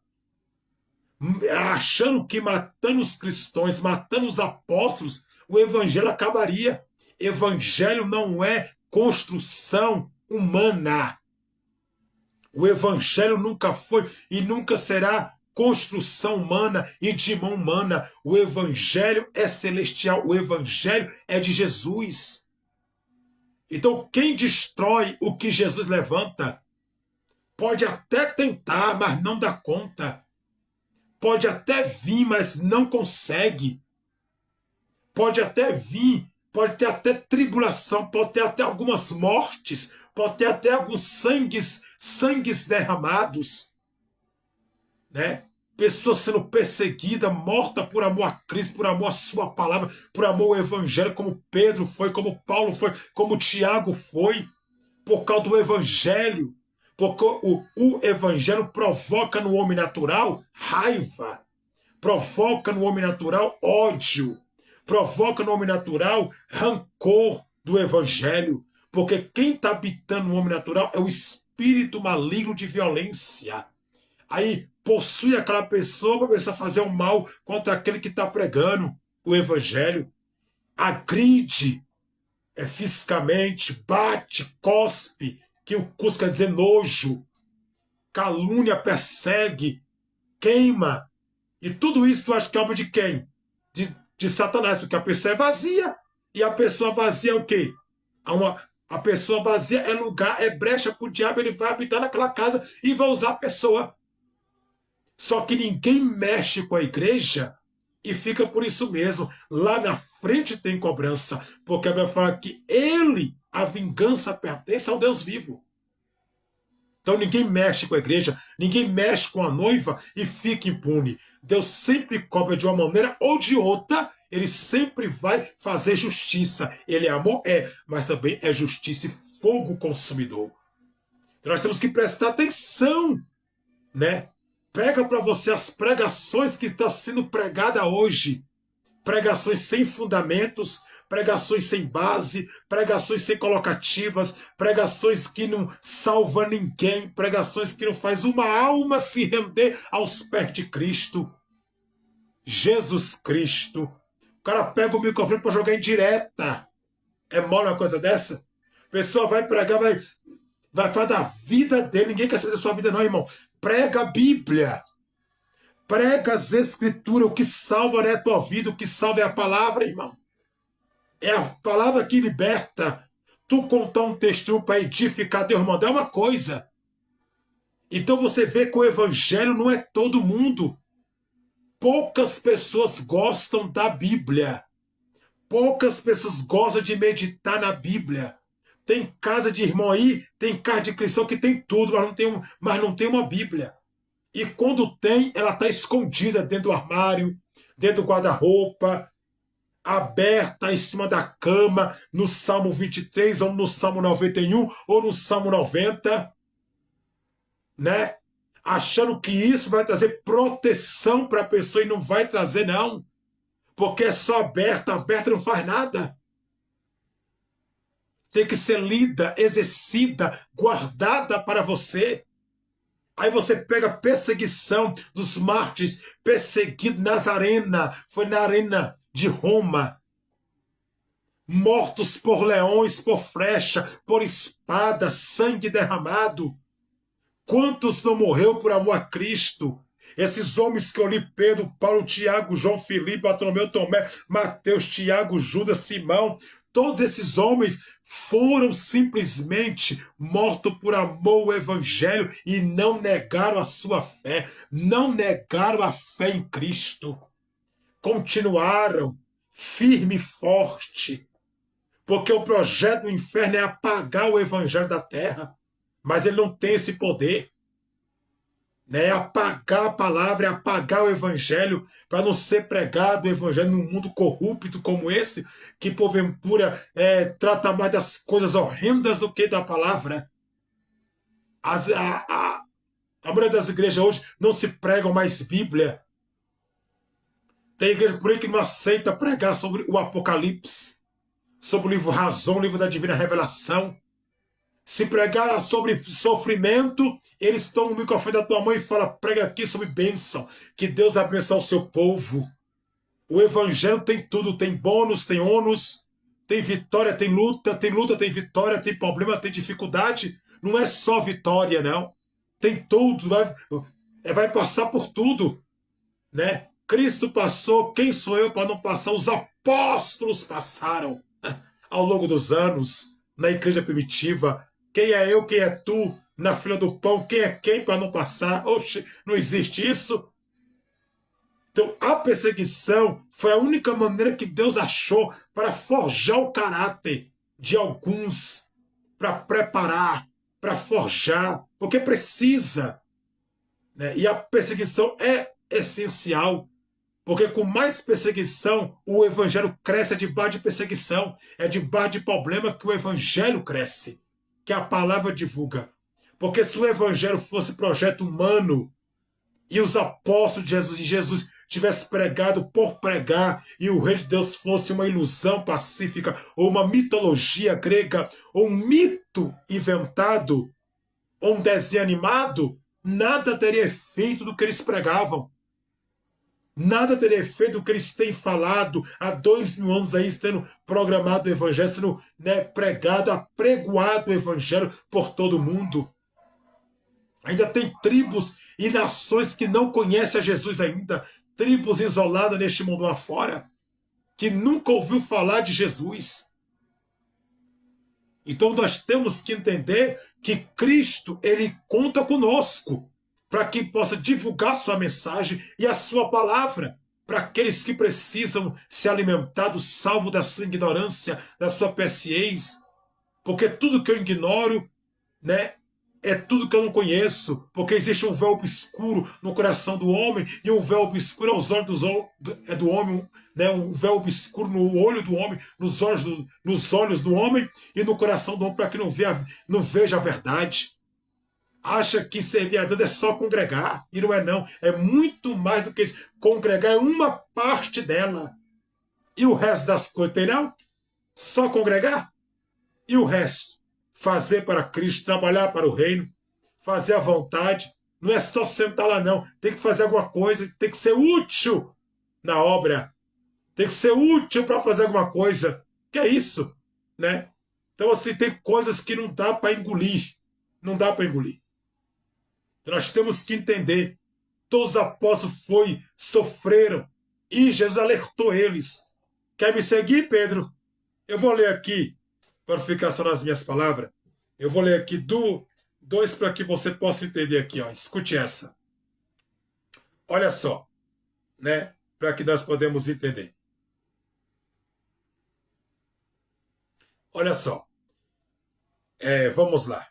Achando que matando os cristãos, matando os apóstolos, o Evangelho acabaria. Evangelho não é construção humana. O Evangelho nunca foi e nunca será construção humana e de mão humana. O Evangelho é celestial, o Evangelho é de Jesus. Então, quem destrói o que Jesus levanta, pode até tentar, mas não dá conta. Pode até vir, mas não consegue. Pode até vir, pode ter até tribulação, pode ter até algumas mortes, pode ter até alguns sangues derramados, né? Pessoas sendo perseguidas, mortas por amor a Cristo, por amor à sua palavra, por amor ao Evangelho, como Pedro foi, como Paulo foi, como Tiago foi, por causa do Evangelho. Porque o Evangelho provoca no homem natural raiva, provoca no homem natural ódio, provoca no homem natural rancor do Evangelho. Porque quem está habitando no homem natural é o espírito maligno de violência. Aí possui aquela pessoa para começar a fazer o mal contra aquele que está pregando o Evangelho. Agride fisicamente, bate, cospe, que o cusco quer dizer nojo, calúnia, persegue, queima. E tudo isso tu acha que é obra de quem? De Satanás, porque a pessoa é vazia. E a pessoa vazia é o quê? A pessoa vazia é lugar, é brecha para o diabo, ele vai habitar naquela casa e vai usar a pessoa. Só que ninguém mexe com a igreja e fica por isso mesmo. Lá na frente tem cobrança, porque a Bíblia fala que ele, a vingança pertence ao Deus vivo. Então ninguém mexe com a igreja, ninguém mexe com a noiva e fica impune. Deus sempre cobra de uma maneira ou de outra, ele sempre vai fazer justiça. Ele é amor? É, mas também é justiça e fogo consumidor. Então nós temos que prestar atenção, né? Pega para você as pregações que estão sendo pregadas hoje. Pregações sem fundamentos, pregações sem base, pregações sem colocativas, pregações que não salvam ninguém, pregações que não faz uma alma se render aos pés de Cristo. Jesus Cristo. O cara pega o microfone para jogar em direta. É mole uma coisa dessa? A pessoa vai pregar, vai falar da vida dele. Ninguém quer saber da sua vida não, irmão. Prega a Bíblia. Prega as escrituras. O que salva não é a tua vida, o que salva é a palavra, irmão. É a palavra que liberta. Tu contar um testemunho para edificar teu irmão é uma coisa. Então você vê que o evangelho não é todo mundo. Poucas pessoas gostam da Bíblia. Poucas pessoas gostam de meditar na Bíblia. Tem casa de irmão aí, tem casa de cristão que tem tudo, mas não tem uma Bíblia. E quando tem, ela está escondida dentro do armário, dentro do guarda-roupa, aberta em cima da cama, no Salmo 23, ou no Salmo 91, ou no Salmo 90, né? Achando que isso vai trazer proteção para a pessoa e não vai trazer, não. Porque é só aberta, aberta não faz nada. Tem que ser lida, exercida, guardada para você. Aí você pega a perseguição dos mártires, perseguido nas arenas, foi na arena de Roma. Mortos por leões, por flecha, por espada, sangue derramado. Quantos não morreu por amor a Cristo? Esses homens que eu li, Pedro, Paulo, Tiago, João, Filipe, Bartolomeu, Tomé, Mateus, Tiago, Judas, Simão, todos esses homens foram simplesmente mortos por amor ao Evangelho e não negaram a sua fé, não negaram a fé em Cristo. Continuaram firme e forte, porque o projeto do inferno é apagar o Evangelho da terra, mas ele não tem esse poder. É apagar a palavra, é apagar o evangelho, para não ser pregado o evangelho num mundo corrupto como esse, que porventura trata mais das coisas horrendas do que da palavra. A maioria das igrejas hoje não se pregam mais Bíblia. Tem igreja por aí que não aceita pregar sobre o Apocalipse, sobre o livro Razão, o livro da Divina Revelação. Se pregar sobre sofrimento, eles tomam o microfone da tua mãe e falam, prega aqui sobre bênção, que Deus abençoe o seu povo. O evangelho tem tudo, tem bônus, tem ônus, tem vitória, tem luta, tem vitória, tem problema, tem dificuldade. Não é só vitória, não. Tem tudo, vai passar por tudo, né? Cristo passou, quem sou eu para não passar? Os apóstolos passaram ao longo dos anos, na igreja primitiva. Quem é eu, quem é tu, na fila do pão, quem é quem para não passar? Oxe, não existe isso. Então, a perseguição foi a única maneira que Deus achou para forjar o caráter de alguns, para preparar, para forjar, porque precisa. Né? E a perseguição é essencial, porque com mais perseguição, o evangelho cresce, é debaixo de perseguição, é debaixo de problema que o evangelho cresce, que a palavra divulga. Porque se o evangelho fosse projeto humano, e os apóstolos de Jesus, e Jesus tivesse pregado por pregar, e o reino de Deus fosse uma ilusão pacífica, ou uma mitologia grega, ou um mito inventado, ou um desenho animado, nada teria efeito do que eles pregavam. Nada teria efeito do que eles têm falado há 2000 anos aí, sendo programado o evangelho, sendo pregado, apregoado o evangelho por todo mundo. Ainda tem tribos e nações que não conhecem a Jesus ainda, tribos isoladas neste mundo afora, que nunca ouviu falar de Jesus. Então nós temos que entender que Cristo, ele conta conosco para que possa divulgar sua mensagem e a sua palavra para aqueles que precisam se alimentar do salvo da sua ignorância, da sua pesciez, porque tudo que eu ignoro, né, é tudo que eu não conheço, porque existe um véu obscuro no coração do homem e um véu obscuro aos olhos do homem, né, um véu obscuro no olho do homem, nos olhos do homem e no coração do homem, para que não veja a verdade. Acha que servir a Deus é só congregar, e não é não, é muito mais do que isso. Congregar é uma parte dela. E o resto das coisas, terão? Só congregar? E o resto? Fazer para Cristo, trabalhar para o reino, fazer a vontade. Não é só sentar lá, não. Tem que fazer alguma coisa, tem que ser útil na obra. Tem que ser útil para fazer alguma coisa. Que é isso, né? Então, assim, tem coisas que não dá para engolir. Não dá para engolir. Então, nós temos que entender. Todos os apóstolos sofreram. E Jesus alertou eles. Quer me seguir, Pedro? Eu vou ler aqui, para ficar só nas minhas palavras. Eu vou ler aqui dois para que você possa entender aqui. Ó. Escute essa. Olha só, né? Para que nós podemos entender. Olha só. Vamos lá.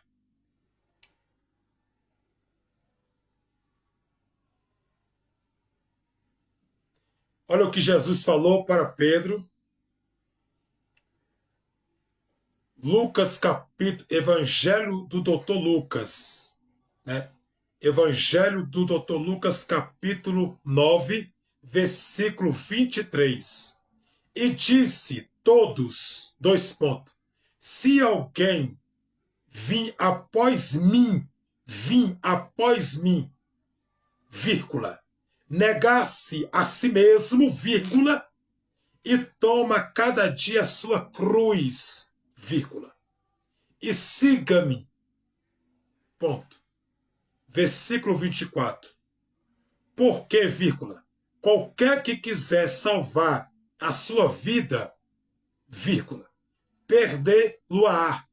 Olha o que Jesus falou para Pedro. Lucas, capítulo, Evangelho do Dr. Lucas, né? Evangelho do Dr. Lucas, capítulo 9, versículo 23. E disse todos, se alguém vir após mim, vírgula, negar-se a si mesmo, vírgula, e toma cada dia a sua cruz, vírgula, e siga-me, ponto. Versículo 24. Porque, vírgula, qualquer que quiser salvar a sua vida, vírgula, perder-lo-á.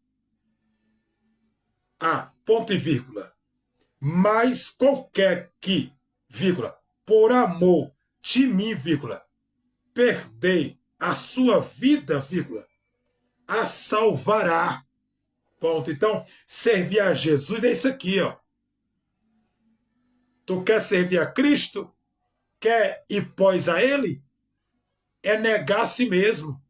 Ponto e vírgula. Mas qualquer que, vírgula, por amor de mim, vírgula, perder a sua vida, vírgula, a salvará. Ponto. Então, servir a Jesus é isso aqui, ó. Tu quer servir a Cristo? Quer ir pós a Ele? É negar a si mesmo.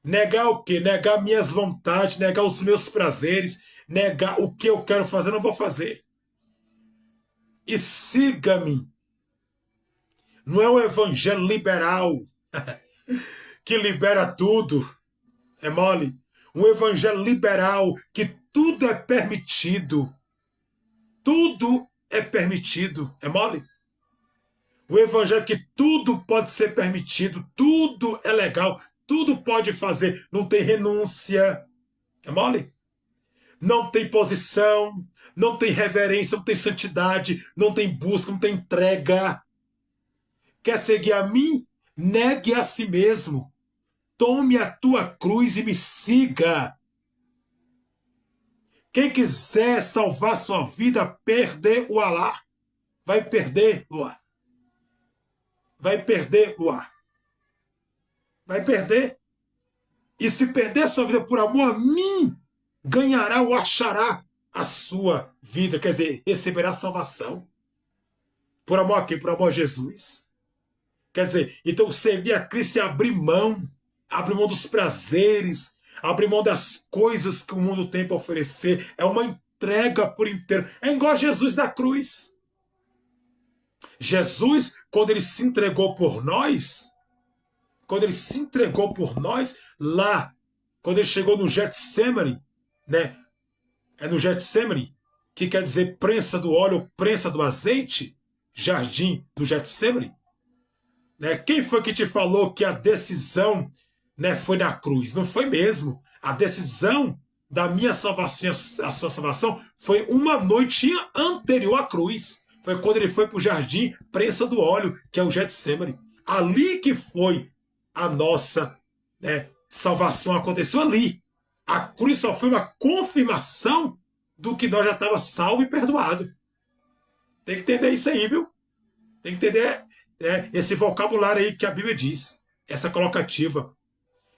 Negar o quê? Negar minhas vontades, negar os meus prazeres, negar o que eu quero fazer, eu não vou fazer. E siga-me. Não é um evangelho liberal que libera tudo. É mole. Um evangelho liberal que tudo é permitido. Tudo é permitido. É mole? O evangelho que tudo pode ser permitido, tudo é legal, tudo pode fazer, não tem renúncia. É mole? Não tem posição, não tem reverência, não tem santidade, não tem busca, não tem entrega. Quer seguir a mim? Negue a si mesmo. Tome a tua cruz e me siga. Quem quiser salvar sua vida, perder-o-á. Vai perder-o-á. Vai perder-o-á. Vai perder. E se perder sua vida por amor a mim, ganhará ou achará a sua vida. Quer dizer, receberá salvação. Por amor a quem? Por amor a Jesus. Quer dizer, então servir a Cristo é abrir mão dos prazeres, abrir mão das coisas que o mundo tem para oferecer. É uma entrega por inteiro. É igual Jesus na cruz. Jesus, quando ele se entregou por nós, lá, quando ele chegou no Getsemane, né? É no Getsemane, que quer dizer prensa do óleo, prensa do azeite, jardim do Getsemane. Né? Quem foi que te falou que a decisão, né, foi na cruz? Não foi mesmo. A decisão da minha salvação, a sua salvação, foi uma noite anterior à cruz. Foi quando ele foi para o jardim, prensa do óleo, que é o Getsemane. Ali que foi a nossa, né, salvação, aconteceu ali. A cruz só foi uma confirmação do que nós já estava salvo e perdoado. Tem que entender isso aí, viu? Tem que entender esse vocabulário aí que a Bíblia diz, essa colocativa.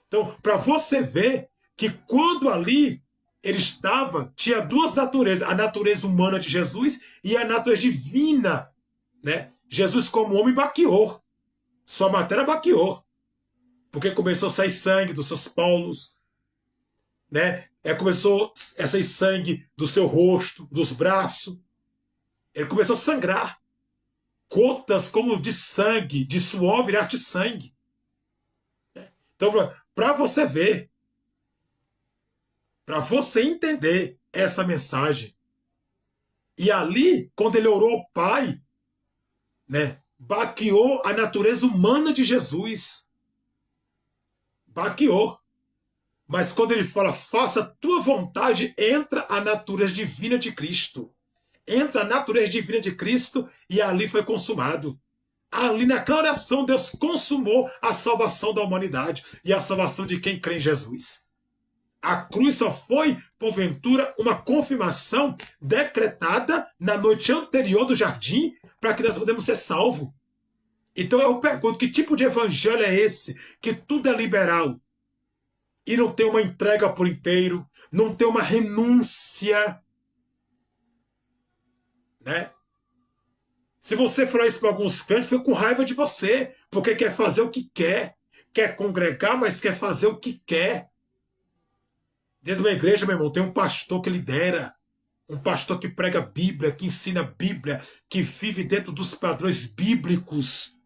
Então, para você ver que quando ali ele estava, tinha duas naturezas, a natureza humana de Jesus e a natureza divina, né? Jesus como homem baqueou, sua matéria baqueou, porque começou a sair sangue dos seus polos, né? Começou a sair sangue do seu rosto, dos braços, ele começou a sangrar, gotas como de sangue, de suor virar de sangue. Então, para você ver, para você entender essa mensagem, e ali, quando ele orou ao Pai, né, baqueou a natureza humana de Jesus. Baqueou. Mas quando ele fala, faça a tua vontade, entra a natureza divina de Cristo. Entra a natureza divina de Cristo e ali foi consumado. Ali naquela oração, Deus consumou a salvação da humanidade e a salvação de quem crê em Jesus. A cruz só foi, porventura, uma confirmação decretada na noite anterior do jardim para que nós podemos ser salvos. Então eu pergunto, que tipo de evangelho é esse? Que tudo é liberal e não tem uma entrega por inteiro, não tem uma renúncia, né? Se você falar isso para alguns crentes, fica com raiva de você, porque quer fazer o que quer. Quer congregar, mas quer fazer o que quer. Dentro de uma igreja, meu irmão, tem um pastor que lidera, um pastor que prega a Bíblia, que ensina a Bíblia, que vive dentro dos padrões bíblicos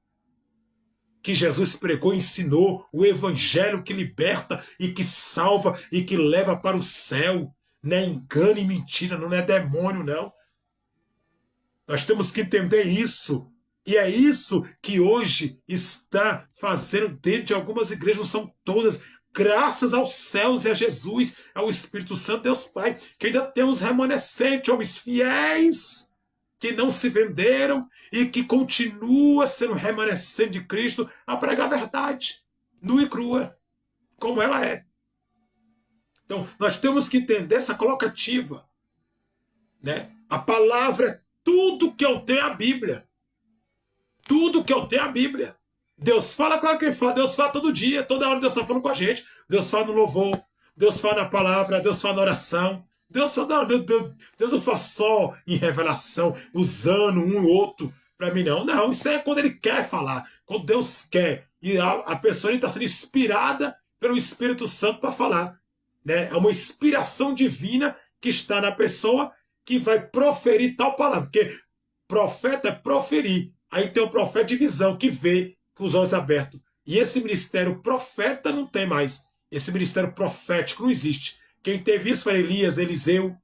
que Jesus pregou e ensinou, o evangelho que liberta e que salva e que leva para o céu. Não é engano e mentira, não é demônio, não. Nós temos que entender isso. E é isso que hoje está fazendo dentro de algumas igrejas, não são todas, graças aos céus e a Jesus, ao Espírito Santo, Deus Pai, que ainda temos remanescentes, homens fiéis, que não se venderam e que continua sendo remanescente de Cristo a pregar a verdade, nua e crua, como ela é. Então, nós temos que entender essa colocativa, né? A palavra é tudo que eu tenho é a Bíblia. Tudo que eu tenho é a Bíblia. Deus fala, claro que ele fala, Deus fala todo dia, toda hora Deus está falando com a gente. Deus fala no louvor, Deus fala na palavra, Deus fala na oração. Deus não faz só em revelação, usando um e outro para mim, não. Não, isso é quando ele quer falar, quando Deus quer. E a pessoa está sendo inspirada pelo Espírito Santo para falar. Né? É uma inspiração divina que está na pessoa que vai proferir tal palavra. Porque profeta é proferir. Aí tem o profeta de visão, que vê com os olhos abertos. E esse ministério profeta não tem mais. Esse ministério profético não existe. Quem teve isso foi Elias, Eliseu,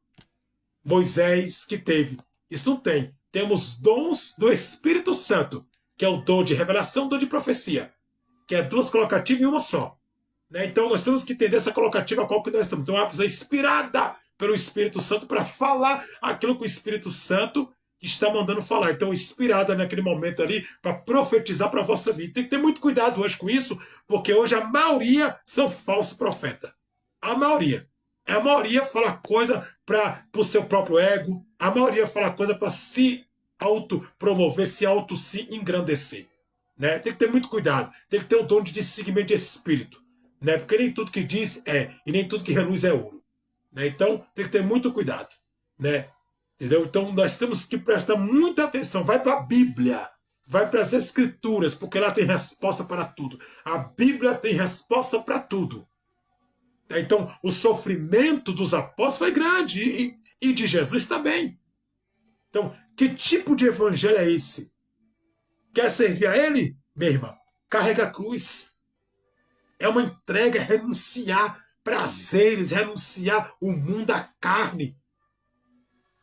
Moisés, que teve. Isso não tem. Temos dons do Espírito Santo, que é o dom de revelação, o dom de profecia, que é duas colocativas em uma só. Né? Então nós temos que entender essa colocativa qual que nós estamos. Então é uma pessoa inspirada pelo Espírito Santo para falar aquilo que o Espírito Santo está mandando falar. Então, inspirada naquele momento ali para profetizar para a vossa vida. Tem que ter muito cuidado hoje com isso, porque hoje a maioria são falsos profetas. A maioria. A maioria fala coisa para o seu próprio ego. A maioria fala coisa para se autopromover, se engrandecer. Né? Tem que ter muito cuidado. Tem que ter um dom de discernimento de espírito. Né? Porque nem tudo que diz é, e nem tudo que reluz é ouro. Né? Então, tem que ter muito cuidado. Né? Entendeu? Então nós temos que prestar muita atenção. Vai para a Bíblia, vai para as Escrituras, porque lá tem resposta para tudo. A Bíblia tem resposta para tudo. Então o sofrimento dos apóstolos foi grande e de Jesus também. Então, que tipo de evangelho é esse? Quer servir a ele, minha irmã? Carrega a cruz. É uma entrega, renunciar prazeres, renunciar o mundo à carne.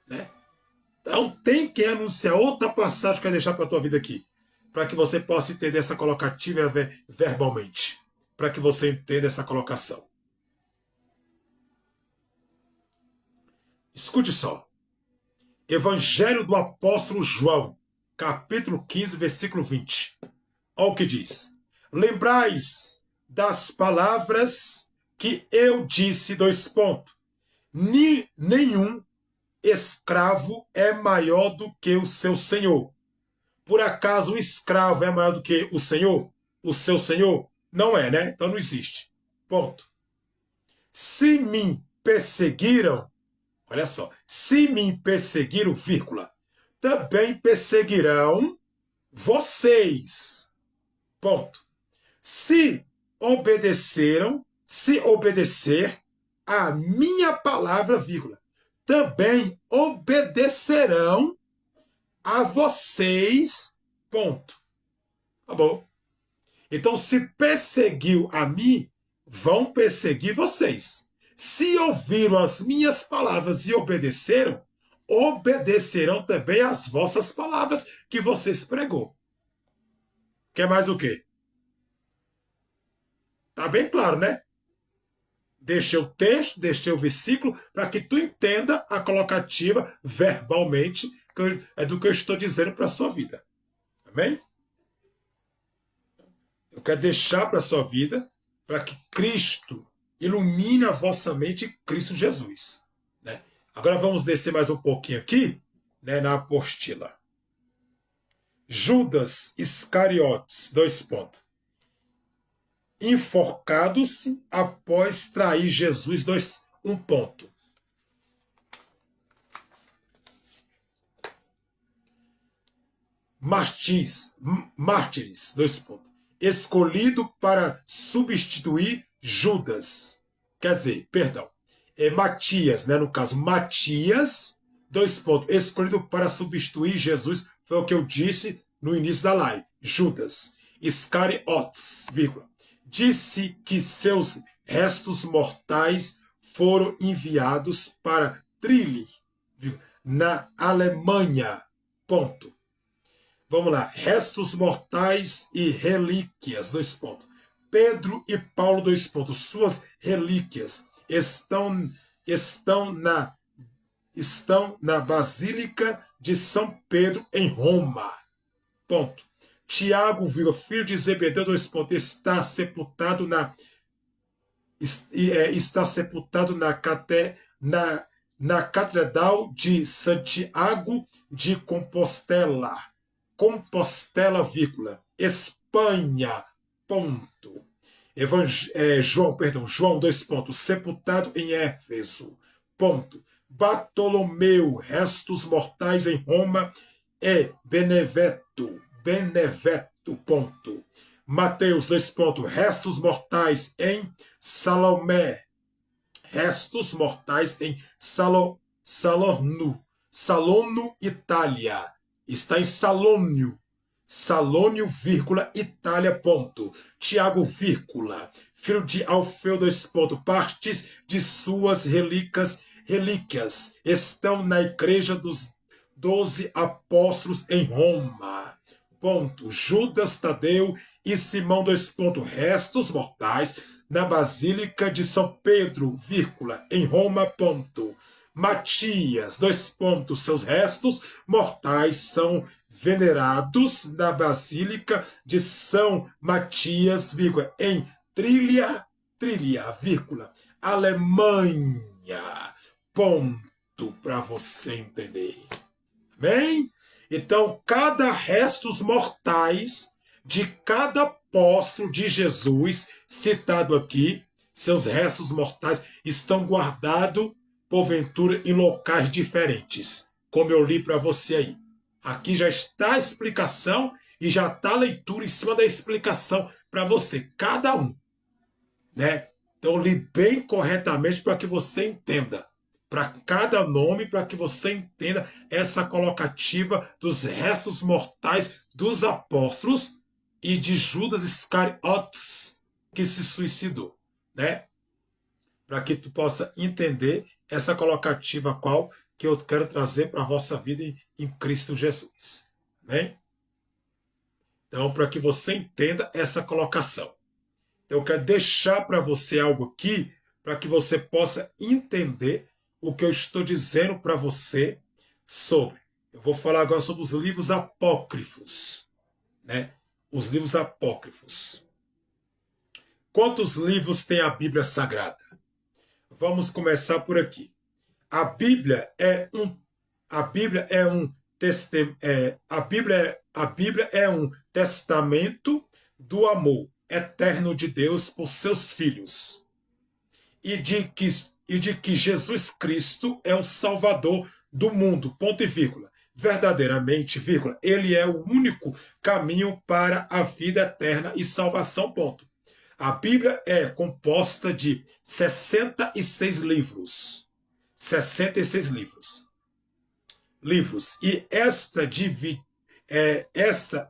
Né? Então tem que renunciar. Outra passagem que eu quero deixar para a tua vida aqui, para que você possa entender essa colocativa verbalmente, para que você entenda essa colocação. Escute só. Evangelho do apóstolo João, capítulo 15, versículo 20. Olha o que diz. Lembrais das palavras que eu disse, dois pontos, nenhum escravo é maior do que o seu senhor. Por acaso o escravo é maior do que o senhor? O seu senhor? Não é, né? Então não existe. Ponto. Se me perseguiram, olha só, se me perseguiram, vírgula, também perseguirão vocês. Ponto. Se obedecer a minha palavra, vírgula, também obedecerão a vocês, ponto. Tá bom? Então, se perseguiu a mim, vão perseguir vocês. Se ouviram as minhas palavras e obedeceram, obedecerão também as vossas palavras que vocês pregou. Quer mais o quê? Tá bem claro, né? Deixei o texto, deixei o versículo, para que tu entenda a colocativa verbalmente, é do que eu estou dizendo para a sua vida. Amém? Eu quero deixar para a sua vida, para que Cristo ilumine a vossa mente em Cristo Jesus. Né? Agora vamos descer mais um pouquinho aqui, né, na apostila. Judas Iscariotes, dois pontos. Enforcados-se após trair Jesus, um ponto. Mártires, dois pontos. Escolhido para substituir Judas. Quer dizer, perdão, Matias, né, no caso, Matias, dois pontos. Escolhido para substituir Jesus, foi o que eu disse no início da live. Judas Iscariotes, vírgula. Disse que seus restos mortais foram enviados para Trilly, na Alemanha. Ponto. Vamos lá. Restos mortais e relíquias, dois pontos. Pedro e Paulo, dois pontos. Suas relíquias estão na Basílica de São Pedro, em Roma. Ponto. Tiago, filho de Zebedeu, dois pontos, está sepultado na Catedral de Santiago de Compostela. Compostela, Espanha, ponto. João, dois pontos, sepultado em Éfeso, ponto. Bartolomeu, restos mortais em Roma e Beneveto, ponto. Mateus, dois pontos, restos mortais em Salomé, restos mortais em Salono, Itália. Está em Salônio, Itália, ponto. Tiago, filho de Alfeu, dois pontos, partes de suas relíquias estão na igreja dos 12 apóstolos em Roma, ponto. Judas Tadeu e Simão, dois pontos, restos mortais na Basílica de São Pedro, em Roma, ponto. Matias, dois pontos, seus restos mortais são venerados na Basílica de São Matias, em Trilha, Alemanha. Ponto para você entender. Amém? Então, cada restos mortais de cada apóstolo de Jesus citado aqui, seus restos mortais estão guardados porventura em locais diferentes, como eu li para você aí. Aqui já está a explicação e já está a leitura em cima da explicação para você, cada um. Né? Então, li bem corretamente para que você entenda. Para cada nome, para que você entenda essa colocativa dos restos mortais dos apóstolos e de Judas Iscariotes, que se suicidou. Né? Para que tu possa entender essa colocativa qual que eu quero trazer para a vossa vida em Cristo Jesus. Né? Então, para que você entenda essa colocação. Eu quero deixar para você algo aqui, para que você possa entender o que eu estou dizendo para você sobre. Eu vou falar agora sobre os livros apócrifos. Né? Os livros apócrifos. Quantos livros tem a Bíblia Sagrada? Vamos começar por aqui. A Bíblia é um a Bíblia é um testamento do amor eterno de Deus por seus filhos e de que Jesus Cristo é o Salvador do mundo, ponto e vírgula. Verdadeiramente, vírgula, ele é o único caminho para a vida eterna e salvação, ponto. A Bíblia é composta de 66 livros. 66 livros. E esta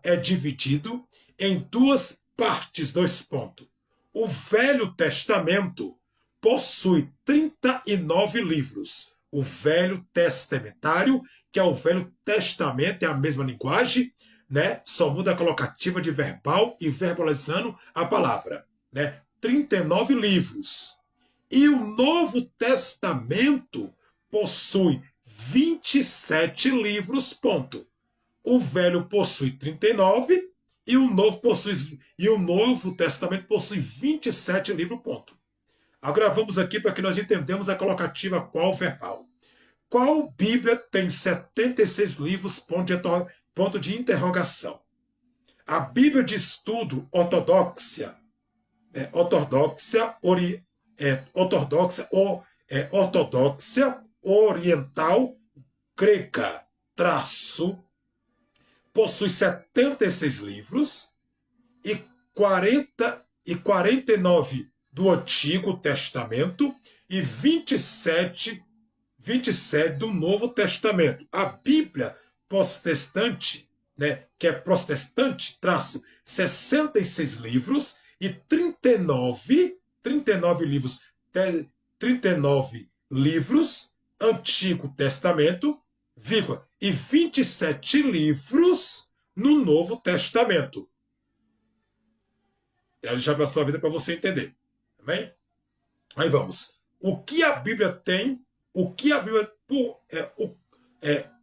é dividido em duas partes, dois pontos. O Velho Testamento possui 39 livros. O Velho Testamentário, que é o Velho Testamento, é a mesma linguagem, né? Só muda a colocativa de verbal e verbalizando a palavra, né? 39 livros. E o Novo Testamento possui 27 livros, ponto. O Velho possui 39 e o Novo Testamento possui 27 livros, ponto. Agora vamos aqui para que nós entendamos a colocativa qual verbal. Qual Bíblia tem 76 livros, ponto de interrogação? A Bíblia de Estudo Ortodoxa Oriental Grega, possui 76 livros e 49 do Antigo Testamento e 27 do Novo Testamento. A Bíblia protestante, né, que é protestante, 66 livros e 39 livros Antigo Testamento, vírgula, e 27 livros no Novo Testamento. Quero deixar para a sua vida para você entender. Bem? Aí vamos. O que a Bíblia tem?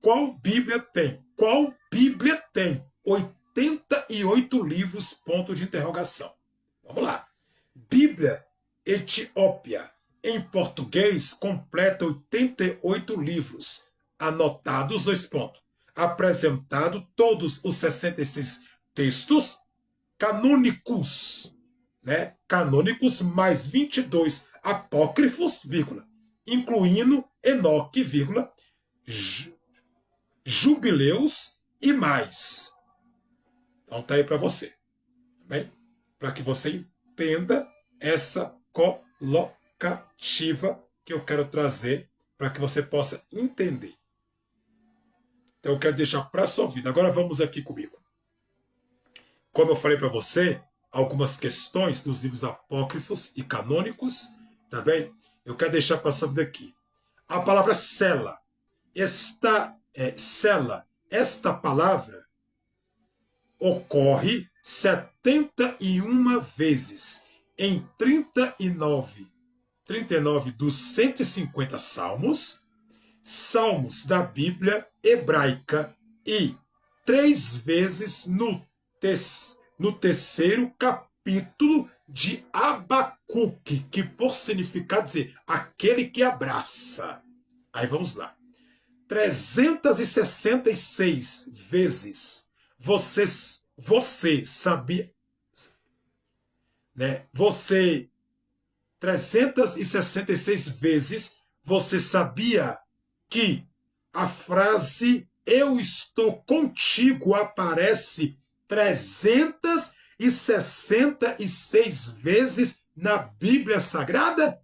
Qual Bíblia tem? Qual Bíblia tem? 88 livros, ponto de interrogação. Vamos lá. Bíblia Etiópia, em português, completa 88 livros, anotados, dois pontos. Apresentado todos os 66 textos canônicos, né? Canônicos mais 22 apócrifos, vírgula, incluindo Enoque, vírgula, Jubileus e mais. Então tá aí para você, tá bem? Para que você entenda essa colocativa que eu quero trazer para que você possa entender. Então eu quero deixar para a sua vida. Agora vamos aqui comigo. Como eu falei para você, algumas questões dos livros apócrifos e canônicos, tá bem? Eu quero deixar para a sua vida aqui. A palavra cela, esta palavra ocorre 71 vezes em 39 dos 150 salmos da Bíblia hebraica e 3 vezes no terceiro capítulo de Abacuque, que por significar dizer aquele que abraça. Aí vamos lá. 366 vezes você sabia, né? 366 vezes você sabia que a frase "eu estou contigo" aparece 366 vezes na Bíblia Sagrada?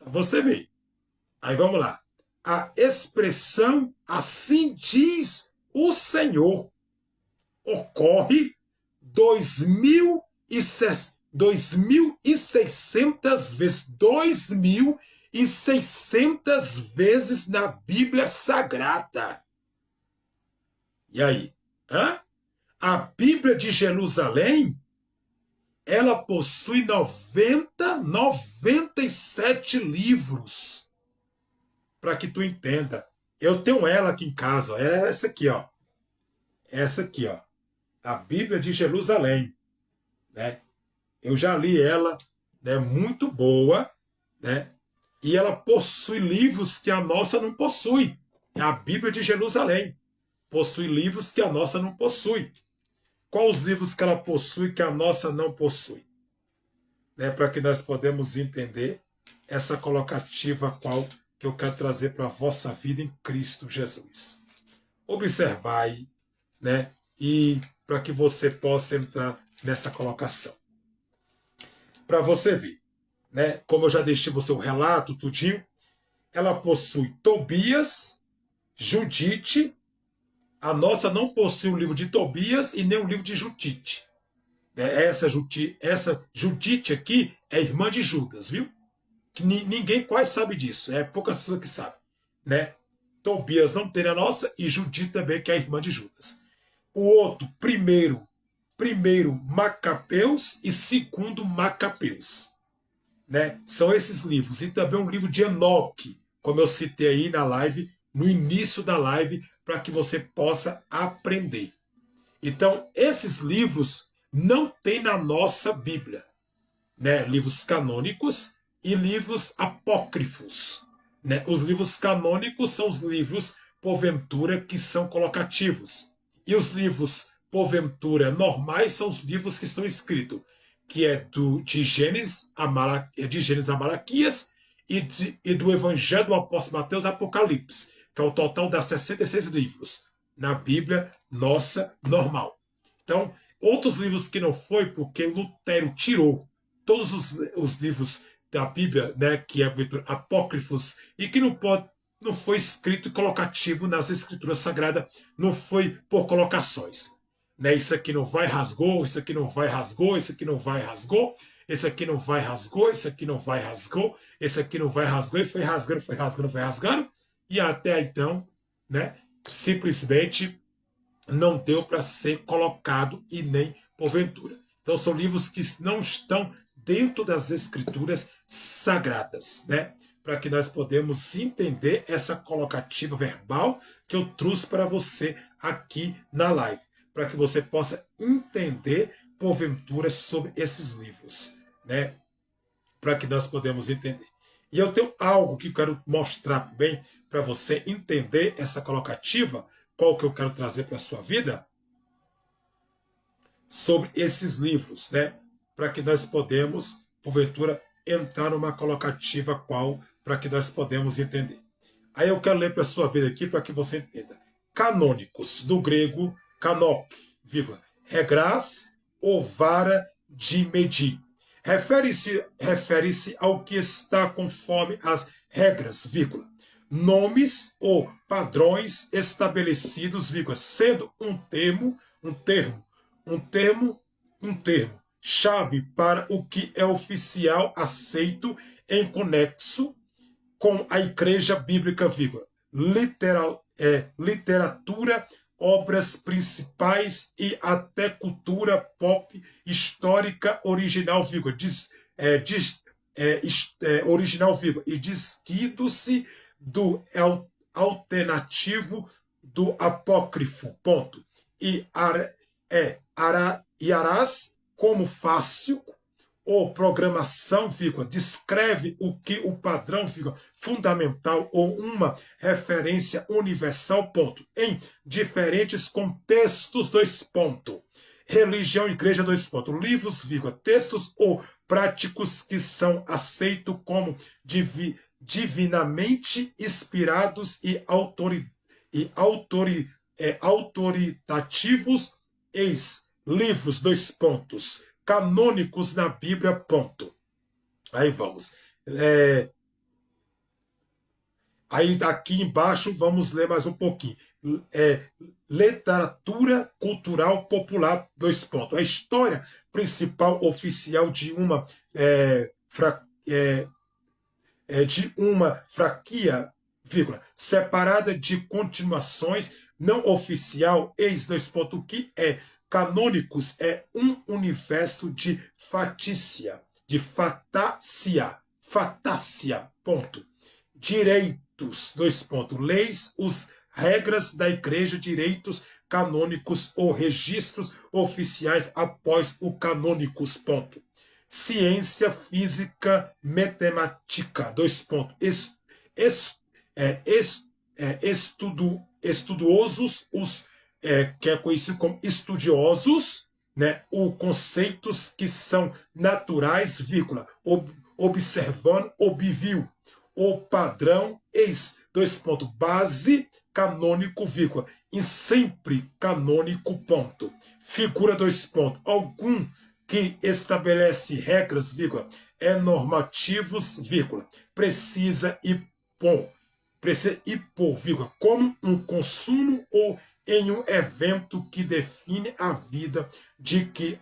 Você vê. Aí vamos lá. A expressão "assim diz o Senhor" ocorre 2.600 vezes. 2.600 vezes na Bíblia Sagrada. E aí? A Bíblia de Jerusalém, ela possui 97 livros. Para que tu entenda. Eu tenho ela aqui em casa. Ó. É essa aqui, ó. Essa aqui, ó. A Bíblia de Jerusalém, né? Eu já li ela, né, muito boa, né? E ela possui livros que a nossa não possui. É a Bíblia de Jerusalém. Possui livros que a nossa não possui. Quais os livros que ela possui que a nossa não possui? Né, para que nós podemos entender essa colocativa qual que eu quero trazer para a vossa vida em Cristo Jesus. Observai, né, e para que você possa entrar nessa colocação. Para você ver, né, como eu já deixei você o relato, tudinho, ela possui Tobias, Judite, a nossa não possui o livro de Tobias e nem o livro de Judite. Essa Judite aqui é irmã de Judas, viu? Que ninguém quase sabe disso, é poucas pessoas que sabem, né? Tobias não tem a nossa e Judite também, que é a irmã de Judas. O outro, primeiro Macabeus e segundo Macabeus, né? São esses livros. E também um livro de Enoque, como eu citei aí na live, no início da live, para que você possa aprender. Então, esses livros não tem na nossa Bíblia, né? Livros canônicos e livros apócrifos, né? Os livros canônicos são os livros, porventura, que são colocativos. E os livros, porventura, normais são os livros que estão escritos, que é de Gênesis a Malaquias e do Evangelho do Apóstolo Mateus a Apocalipse, que é o total das 66 livros na Bíblia nossa normal. Então, outros livros que não foi porque Lutero tirou todos os livros da Bíblia, né, que é apócrifos e que não foi escrito e colocativo nas escrituras sagradas, não foi por colocações. Né, isso aqui não vai rasgou, isso aqui não vai rasgou, isso aqui não vai rasgou, esse aqui não vai rasgou, esse aqui não vai rasgou, esse aqui não vai rasgou, e foi rasgando, foi rasgando, foi rasgando, e até então, né, simplesmente não deu para ser colocado e nem porventura. Então são livros que não estão dentro das escrituras sagradas, né? Para que nós podemos entender essa colocativa verbal que eu trouxe para você aqui na live, para que você possa entender porventura sobre esses livros, né? Para que nós podemos entender. E eu tenho algo que eu quero mostrar bem para você entender essa colocativa, qual que eu quero trazer para a sua vida, sobre esses livros, né? Para que nós podemos, porventura, entrar numa colocativa qual, para que nós podemos entender. Aí eu quero ler para a sua vida aqui para que você entenda. Canônicos, do grego kanok, vírgula, regras ou vara de medir. Refere-se ao que está conforme as regras, vírgula, nomes ou padrões estabelecidos, vírgula, sendo um termo, chave para o que é oficial aceito em conexo com a Igreja Bíblica, vírgula, literatura, obras principais e até cultura pop histórica original, vírgula, original, vírgula, e desquido-se do alternativo do apócrifo, ponto. E arás como fácil ou programação, vírgula, descreve o que o padrão, vírgula, fundamental ou uma referência universal, ponto, em diferentes contextos, dois pontos. Religião, igreja, dois pontos. Livros, vírgula, textos ou práticos que são aceitos como divinamente inspirados e autoritativos, livros, dois pontos, canônicos na Bíblia, ponto. Aí vamos. Aí aqui embaixo vamos ler mais um pouquinho. Literatura cultural popular, dois pontos. A história principal oficial de uma fraquia, vírgula, separada de continuações não oficial, dois pontos, o que é canônicos é um universo de fatácia, ponto. Direitos, dois pontos, leis, regras da igreja, direitos canônicos ou registros oficiais após o canônicos, ponto. ciência física matemática, dois pontos, estudosos, que é conhecido como estudiosos, né, os conceitos que são naturais, vírgula, observando o bivio, o padrão, dois pontos, base, canônico, vírgula, e sempre canônico, ponto. Figura, dois pontos, algum que estabelece regras, vírgula, normativos, vírgula, precisa impor, vírgula, como um consumo ou em um evento que define a vida de que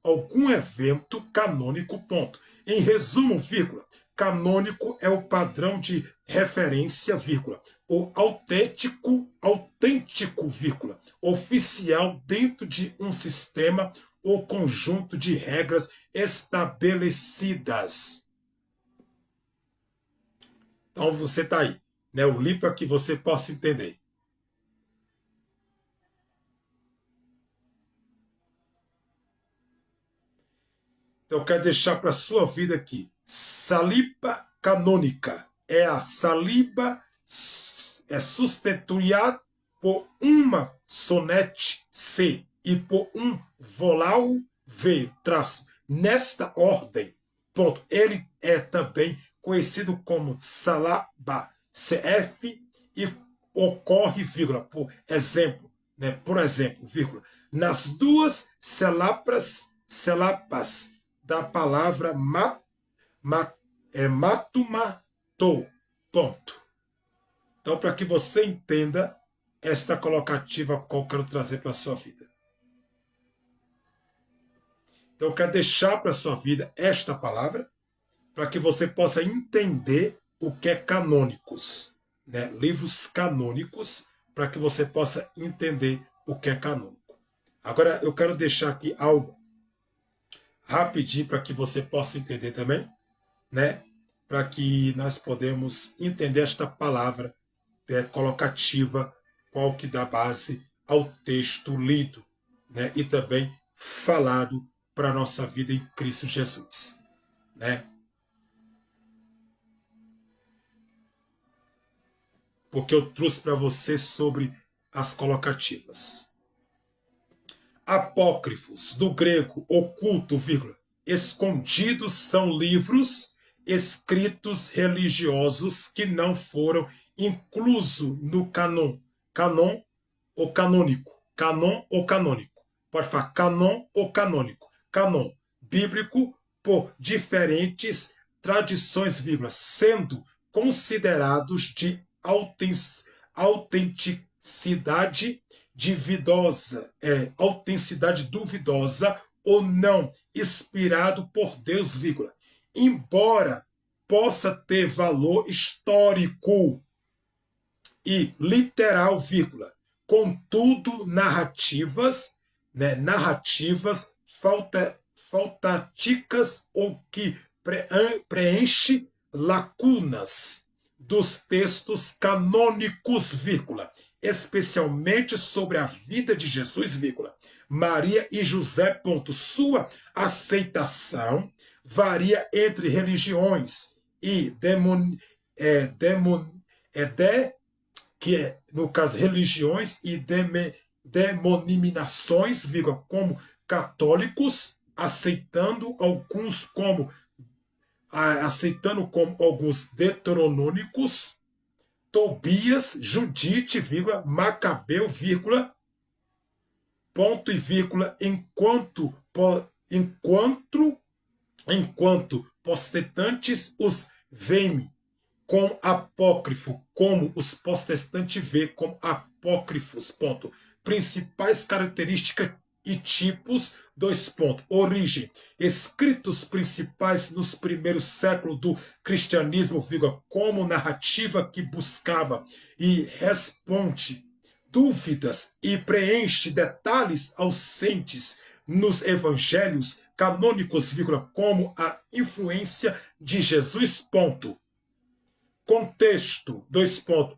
algum evento canônico, ponto. Em resumo, vírgula, canônico é o padrão de referência, vírgula, o autêntico, vírgula, oficial dentro de um sistema ou conjunto de regras estabelecidas. Então você está aí, né? O livro para que você possa entender. Então eu quero deixar para a sua vida aqui. Saliba canônica é a saliba sustentada por uma sonete C e por um volau V, traço. Nesta ordem, ponto, ele é também conhecido como salaba CF e ocorre, vírgula, por exemplo, vírgula, nas duas sílabas da palavra matumatou, ponto. Então, para que você entenda esta colocativa qual eu quero trazer para a sua vida. Então, eu quero deixar para a sua vida esta palavra para que você possa entender o que é canônicos, né? Livros canônicos, para que você possa entender o que é canônico. Agora, eu quero deixar aqui algo rapidinho para que você possa entender também, né? Para que nós podemos entender esta palavra colocativa, qual que dá base ao texto lido, né? E também falado para a nossa vida em Cristo Jesus, né? Porque eu trouxe para você sobre as colocativas. Apócrifos, do grego oculto, vírgula, escondidos, são livros escritos religiosos que não foram inclusos no canon. Canon ou canônico. Canon ou canônico. Pode falar canon ou canônico. Canon bíblico por diferentes tradições, vírgula, sendo considerados de autenticidade duvidosa ou não inspirado por Deus, vírgula, embora possa ter valor histórico e literal, vírgula, contudo narrativas faltáticas ou que preenche lacunas dos textos canônicos, vírgula, especialmente sobre a vida de Jesus, vírgula, Maria e José, ponto. Sua aceitação varia entre religiões e no caso, religiões e denominações, vírgula, como católicos, aceitando como alguns deuteronômicos, Tobias, Judite, vírgula, Macabeu, vírgula, ponto e vírgula, enquanto protestantes os veem com apócrifo, como os protestantes vê como apócrifos, ponto. Principais características e tipos, dois pontos. Origem. Escritos principais nos primeiros séculos do cristianismo, vírgula, como narrativa que buscava e responde dúvidas e preenche detalhes ausentes nos evangelhos canônicos, vírgula, como a influência de Jesus, ponto. Contexto, dois pontos,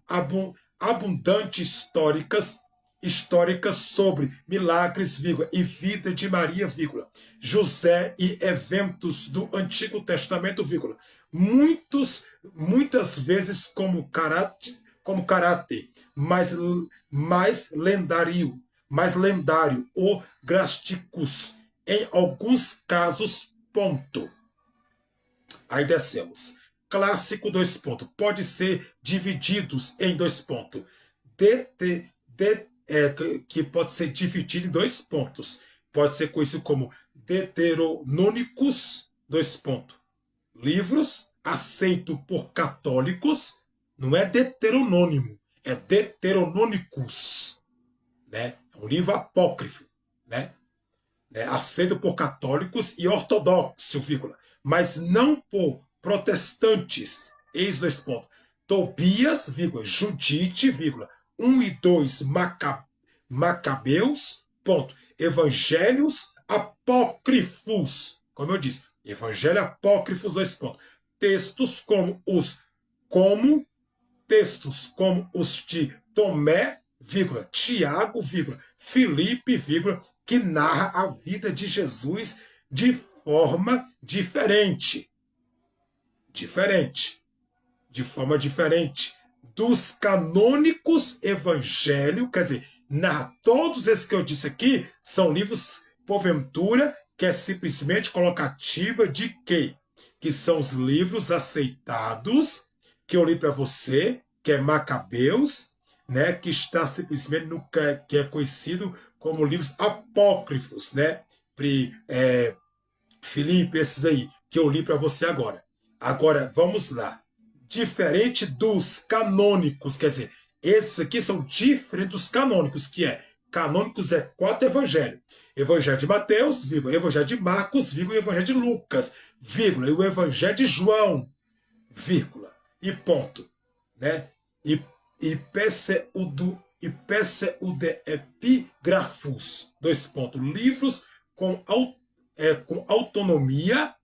abundantes históricas históricas sobre milagres, vírgula, e vida de Maria, vírgula, José e eventos do Antigo Testamento, vírgula, muitas vezes como caráter mais lendário ou drásticos, em alguns casos, ponto. Aí descemos. Clássico, dois pontos. Pode ser divididos em dois pontos. Que pode ser dividido em dois pontos. Pode ser conhecido como deuteronômicos, dois pontos. Livros aceitos por católicos, não é deuteronônimo, é deuteronômicos, né? É um livro apócrifo, né? Aceito por católicos e ortodoxos, vírgula, mas não por protestantes. Eis dois pontos. Tobias, vírgula, Judite, vírgula, 1 e 2 Macabeus, ponto. Evangelhos apócrifos, como eu disse, evangelho apócrifos, dois pontos. Textos como os de Tomé, vírgula, Tiago, vírgula, Filipe, vírgula, que narra a vida de Jesus de forma diferente. De forma diferente dos canônicos evangélicos, quer dizer, todos esses que eu disse aqui são livros, porventura, que é simplesmente colocativa de quê? Que são os livros aceitados, que eu li para você, que é Macabeus, né, que está simplesmente no que é conhecido como livros apócrifos, né? Filipe, esses aí, que eu li para você agora. Agora, vamos lá. Diferente dos canônicos, quer dizer, esses aqui são diferentes dos canônicos, que é, canônicos é 4 evangelhos. Evangelho de Mateus, vírgula, Evangelho de Marcos, vírgula, Evangelho de Lucas, vírgula, e o Evangelho de João, vírgula, e ponto, né? E pseudo epígrafos, dois pontos, livros com autonomia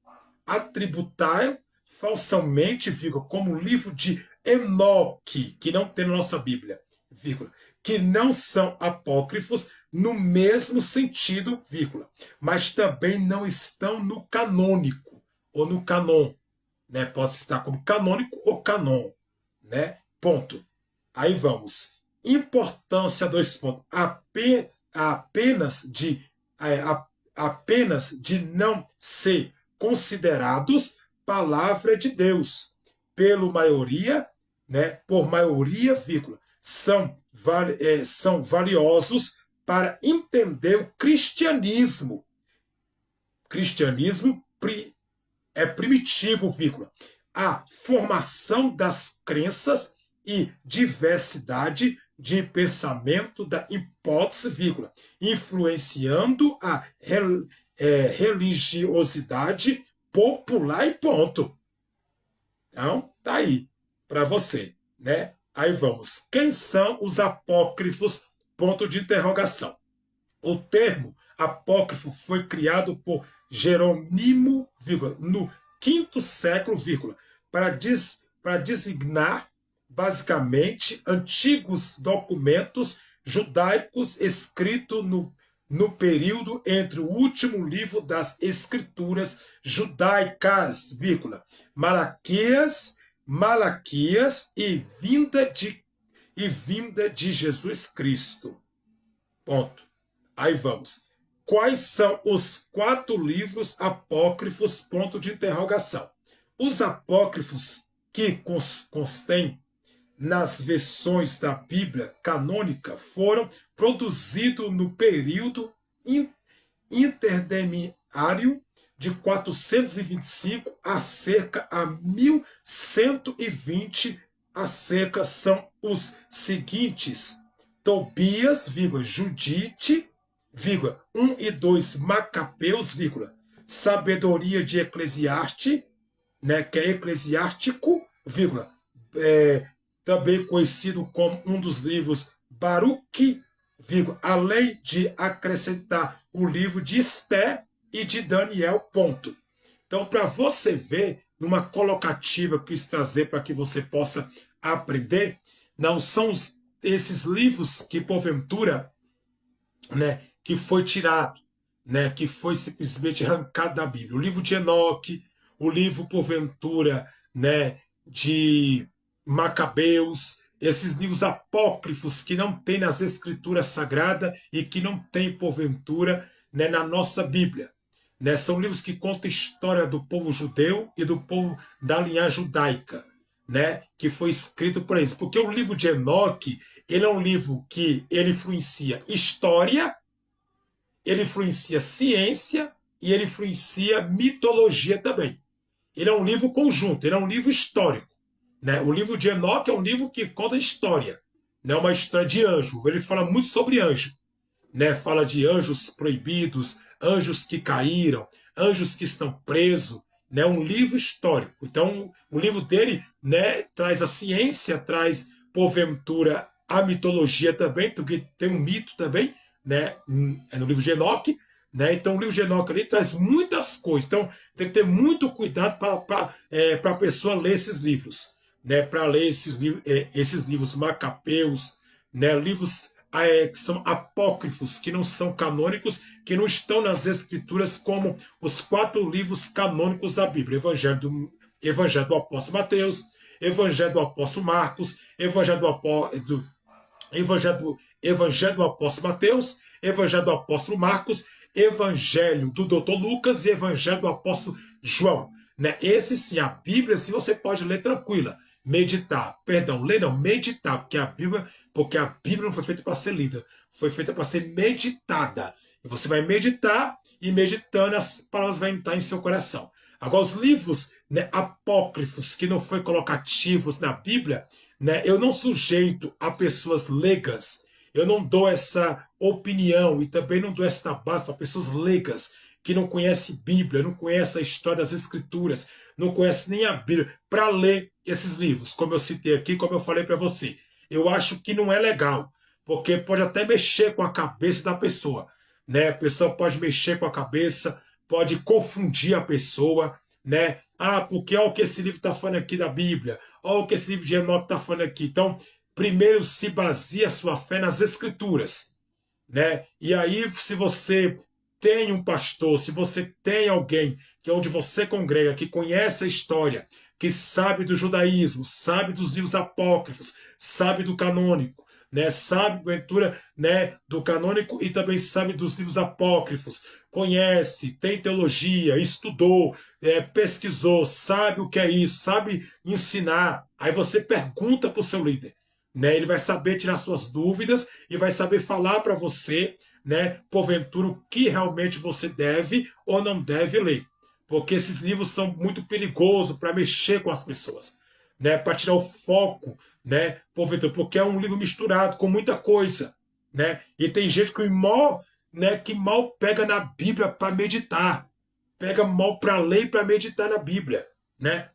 atributável falsamente, vírgula, como o livro de Enoque, que não tem na nossa Bíblia, vírgula, que não são apócrifos no mesmo sentido, vírgula, mas também não estão no canônico ou no canon, né? Pode estar como canônico ou canon, né? Ponto. Aí vamos. Importância, dois pontos. Apenas de não ser considerados palavra de Deus pela maioria, né? Por maioria, vírgula, são valiosos para entender o cristianismo. Cristianismo é primitivo, vírgula. A formação das crenças e diversidade de pensamento da hipótese, vírgula, influenciando a religiosidade popular e ponto. Então, tá aí para você, né? Aí vamos. Quem são os apócrifos? Ponto de interrogação. O termo apócrifo foi criado por Jerônimo, vírgula, no quinto século, vírgula, para designar basicamente antigos documentos judaicos escritos no período entre o último livro das escrituras judaicas, vírgula, Malaquias e vinda de Jesus Cristo. Ponto. Aí vamos. Quais são os 4 livros apócrifos? Ponto de interrogação. Os apócrifos que constêm nas versões da Bíblia canônica foram produzidos no período intermediário de 425 a cerca a 1120 a cerca são os seguintes: Tobias, vírgula, Judite, vírgula, 1 e 2 Macabeus, vírgula, Sabedoria de Eclesiastes, né, que é eclesiástico, vírgula, também conhecido como um dos livros Baruque, vírgula, além de acrescentar o livro de Esté e de Daniel, ponto. Então, para você ver, numa colocativa que quis trazer para que você possa aprender, não são esses livros que porventura, né, que foi tirado, né, que foi simplesmente arrancado da Bíblia. O livro de Enoque, o livro porventura, né, de Macabeus, esses livros apócrifos que não tem nas escrituras sagradas e que não tem porventura, né, na nossa Bíblia. Né, são livros que contam a história do povo judeu e do povo da linhagem judaica, né, que foi escrito por eles. Porque o livro de Enoque, ele é um livro que ele influencia história, ele influencia ciência e ele influencia mitologia também. Ele é um livro conjunto, ele é um livro histórico. Né? O livro de Enoque é um livro que conta história, né? Uma história de anjo. Ele fala muito sobre anjo. Né? Fala de anjos proibidos, anjos que caíram, anjos que estão presos. Né? Um livro histórico. Então, o livro dele, né, traz a ciência, traz, porventura, a mitologia também, porque tem um mito também, né, no livro de Enoque, né? Então o livro de Enoque ali traz muitas coisas. Então tem que ter muito cuidado para a pessoa ler esses livros, né? Para ler esses livros macabeus, né? Livros que são apócrifos, que não são canônicos, que não estão nas escrituras como os 4 livros canônicos da Bíblia: Evangelho do Apóstolo Mateus, Evangelho do Apóstolo Marcos, Evangelho do Apóstolo Mateus, Evangelho do Apóstolo Marcos, Evangelho do Dr. Lucas e Evangelho do Apóstolo João. Né? Esse sim, a Bíblia, sim, você pode ler tranquila. Meditar, perdão, ler não, meditar, porque a Bíblia não foi feita para ser lida, foi feita para ser meditada. E você vai meditar e meditando as palavras vão entrar em seu coração. Agora, os livros, né, apócrifos que não foram colocativos na Bíblia, né, eu não sujeito a pessoas leigas, eu não dou essa opinião e também não dou essa base para pessoas leigas que não conhecem Bíblia, não conhecem a história das Escrituras, não conhecem nem a Bíblia, para ler esses livros, como eu citei aqui, como eu falei para você. Eu acho que não é legal, porque pode até mexer com a cabeça da pessoa. Né? A pessoa pode mexer com a cabeça, pode confundir a pessoa, né? Ah, porque olha o que esse livro está falando aqui da Bíblia, olha o que esse livro de Enoque está falando aqui. Então, primeiro se baseia a sua fé nas Escrituras, né? E aí, se você tem um pastor, se você tem alguém que é onde você congrega, que conhece a história, que sabe do judaísmo, sabe dos livros apócrifos, sabe do canônico, né? Sabe, porventura, né, do canônico e também sabe dos livros apócrifos, conhece, tem teologia, estudou, pesquisou, sabe o que é isso, sabe ensinar. Aí você pergunta para o seu líder, né? Ele vai saber tirar suas dúvidas e vai saber falar para você, né, porventura, o que realmente você deve ou não deve ler. Porque esses livros são muito perigosos para mexer com as pessoas, né, para tirar o foco, né, porventura, porque é um livro misturado com muita coisa, né? E tem gente que mal pega na Bíblia para meditar, pega mal para ler e para meditar na Bíblia, né?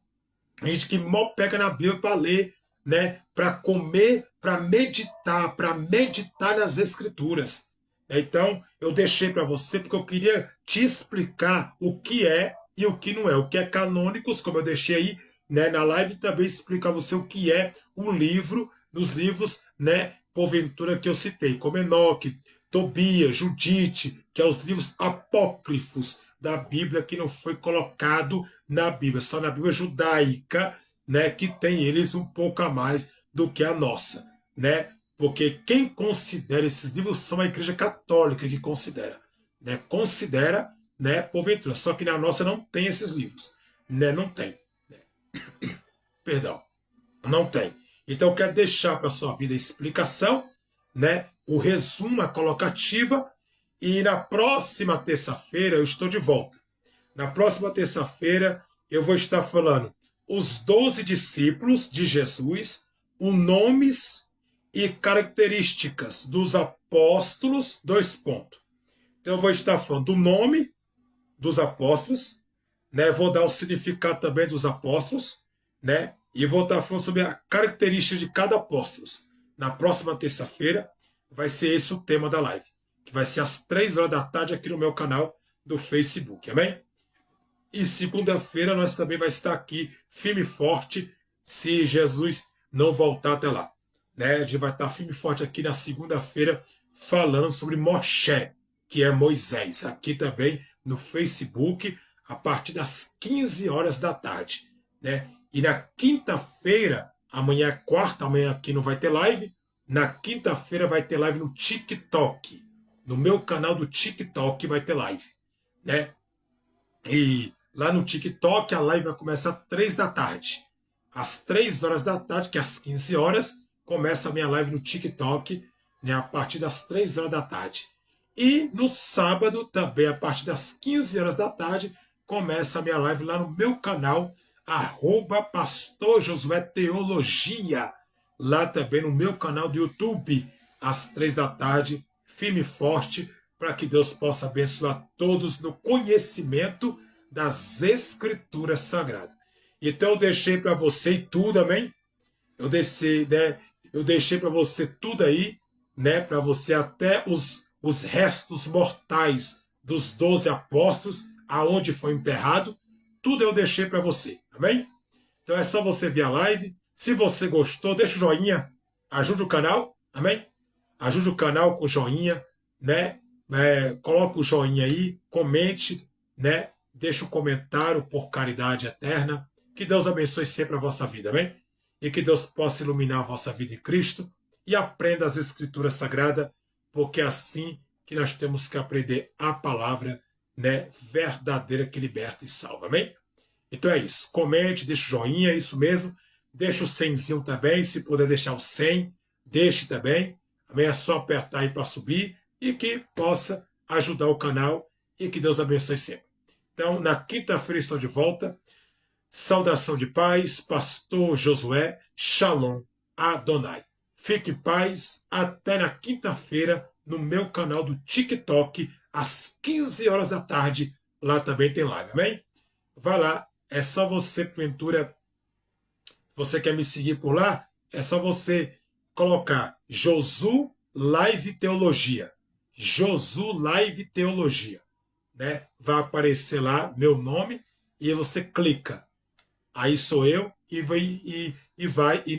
Gente que mal pega na Bíblia para ler, né? Para comer, para meditar nas Escrituras. Então, eu deixei para você porque eu queria te explicar o que é e o que não é. O que é canônicos, como eu deixei aí, né, na live, também explicar a você o que é o livro, dos livros, né, porventura que eu citei, como Enoque, Tobias, Judite, que é os livros apócrifos da Bíblia que não foi colocado na Bíblia, só na Bíblia judaica, né, que tem eles um pouco a mais do que a nossa, né? Porque quem considera esses livros são a Igreja Católica que considera, né? Considera, né, porventura, só que na nossa não tem esses livros, né? Não tem, né? Perdão, não tem. Então eu quero deixar para a sua vida a explicação, né? O resumo, a colocativa, e na próxima terça-feira eu estou de volta. Na próxima terça-feira eu vou estar falando os 12 discípulos de Jesus, os nomes e características dos apóstolos, 2 pontos. Então eu vou estar falando do nome dos apóstolos, né? Vou dar o significado também dos apóstolos, né? E vou estar falando sobre a característica de cada apóstolo. Na próxima terça-feira vai ser esse o tema da live, que vai ser às 3 horas da tarde aqui no meu canal do Facebook, amém? E segunda-feira nós também vai estar aqui firme e forte, se Jesus não voltar até lá. né? A gente vai estar firme e forte aqui na segunda-feira falando sobre Moshe, que é Moisés, aqui também no Facebook, a partir das 15 horas da tarde, né? E na quinta-feira, amanhã é quarta, amanhã aqui não vai ter live, na quinta-feira vai ter live no TikTok, no meu canal do TikTok vai ter live, né? E lá no TikTok a live vai começar às 3 da tarde. Às 3 horas da tarde, que é às 15 horas, começa a minha live no TikTok, né, a partir das 3 horas da tarde. E no sábado, também a partir das 15 horas da tarde, começa a minha live lá no meu canal, @Pastor Josué Teologia. Lá também no meu canal do YouTube, às 3 da tarde, firme e forte, para que Deus possa abençoar todos no conhecimento das Escrituras Sagradas. Então eu deixei para você tudo, amém? Eu deixei, né? Eu deixei para você tudo aí, né? Para você até os restos mortais dos 12 apóstolos, aonde foi enterrado, tudo eu deixei para você, amém? Então é só você ver a live. Se você gostou, deixa o joinha, ajude o canal, amém? Ajude o canal com joinha, né? Coloque o joinha aí, comente, né? Deixe um comentário por caridade eterna. Que Deus abençoe sempre a vossa vida, amém? E que Deus possa iluminar a vossa vida em Cristo e aprenda as Escrituras Sagradas, porque é assim que nós temos que aprender a palavra, né, verdadeira que liberta e salva, amém? Então é isso. Comente, deixa o joinha, é isso mesmo. Deixa o 100zinho também, se puder deixar o 100, deixe também. Amém? É só apertar aí para subir e que possa ajudar o canal e que Deus abençoe sempre. Então, na quinta-feira estou de volta. Saudação de paz, Pastor Josué, Shalom Adonai. Fique em paz, até na quinta-feira no meu canal do TikTok, às 15 horas da tarde. Lá também tem live, amém? Vai lá, é só você, porventura, você quer me seguir por lá? É só você colocar Josu Live Teologia. Josu Live Teologia, né? Vai aparecer lá meu nome e você clica. Aí sou eu e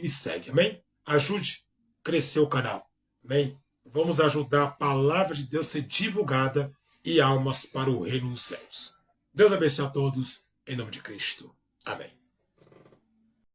me segue, amém? Ajude a crescer o canal, amém? Vamos ajudar a palavra de Deus a ser divulgada e almas para o reino dos céus. Deus abençoe a todos, em nome de Cristo. Amém.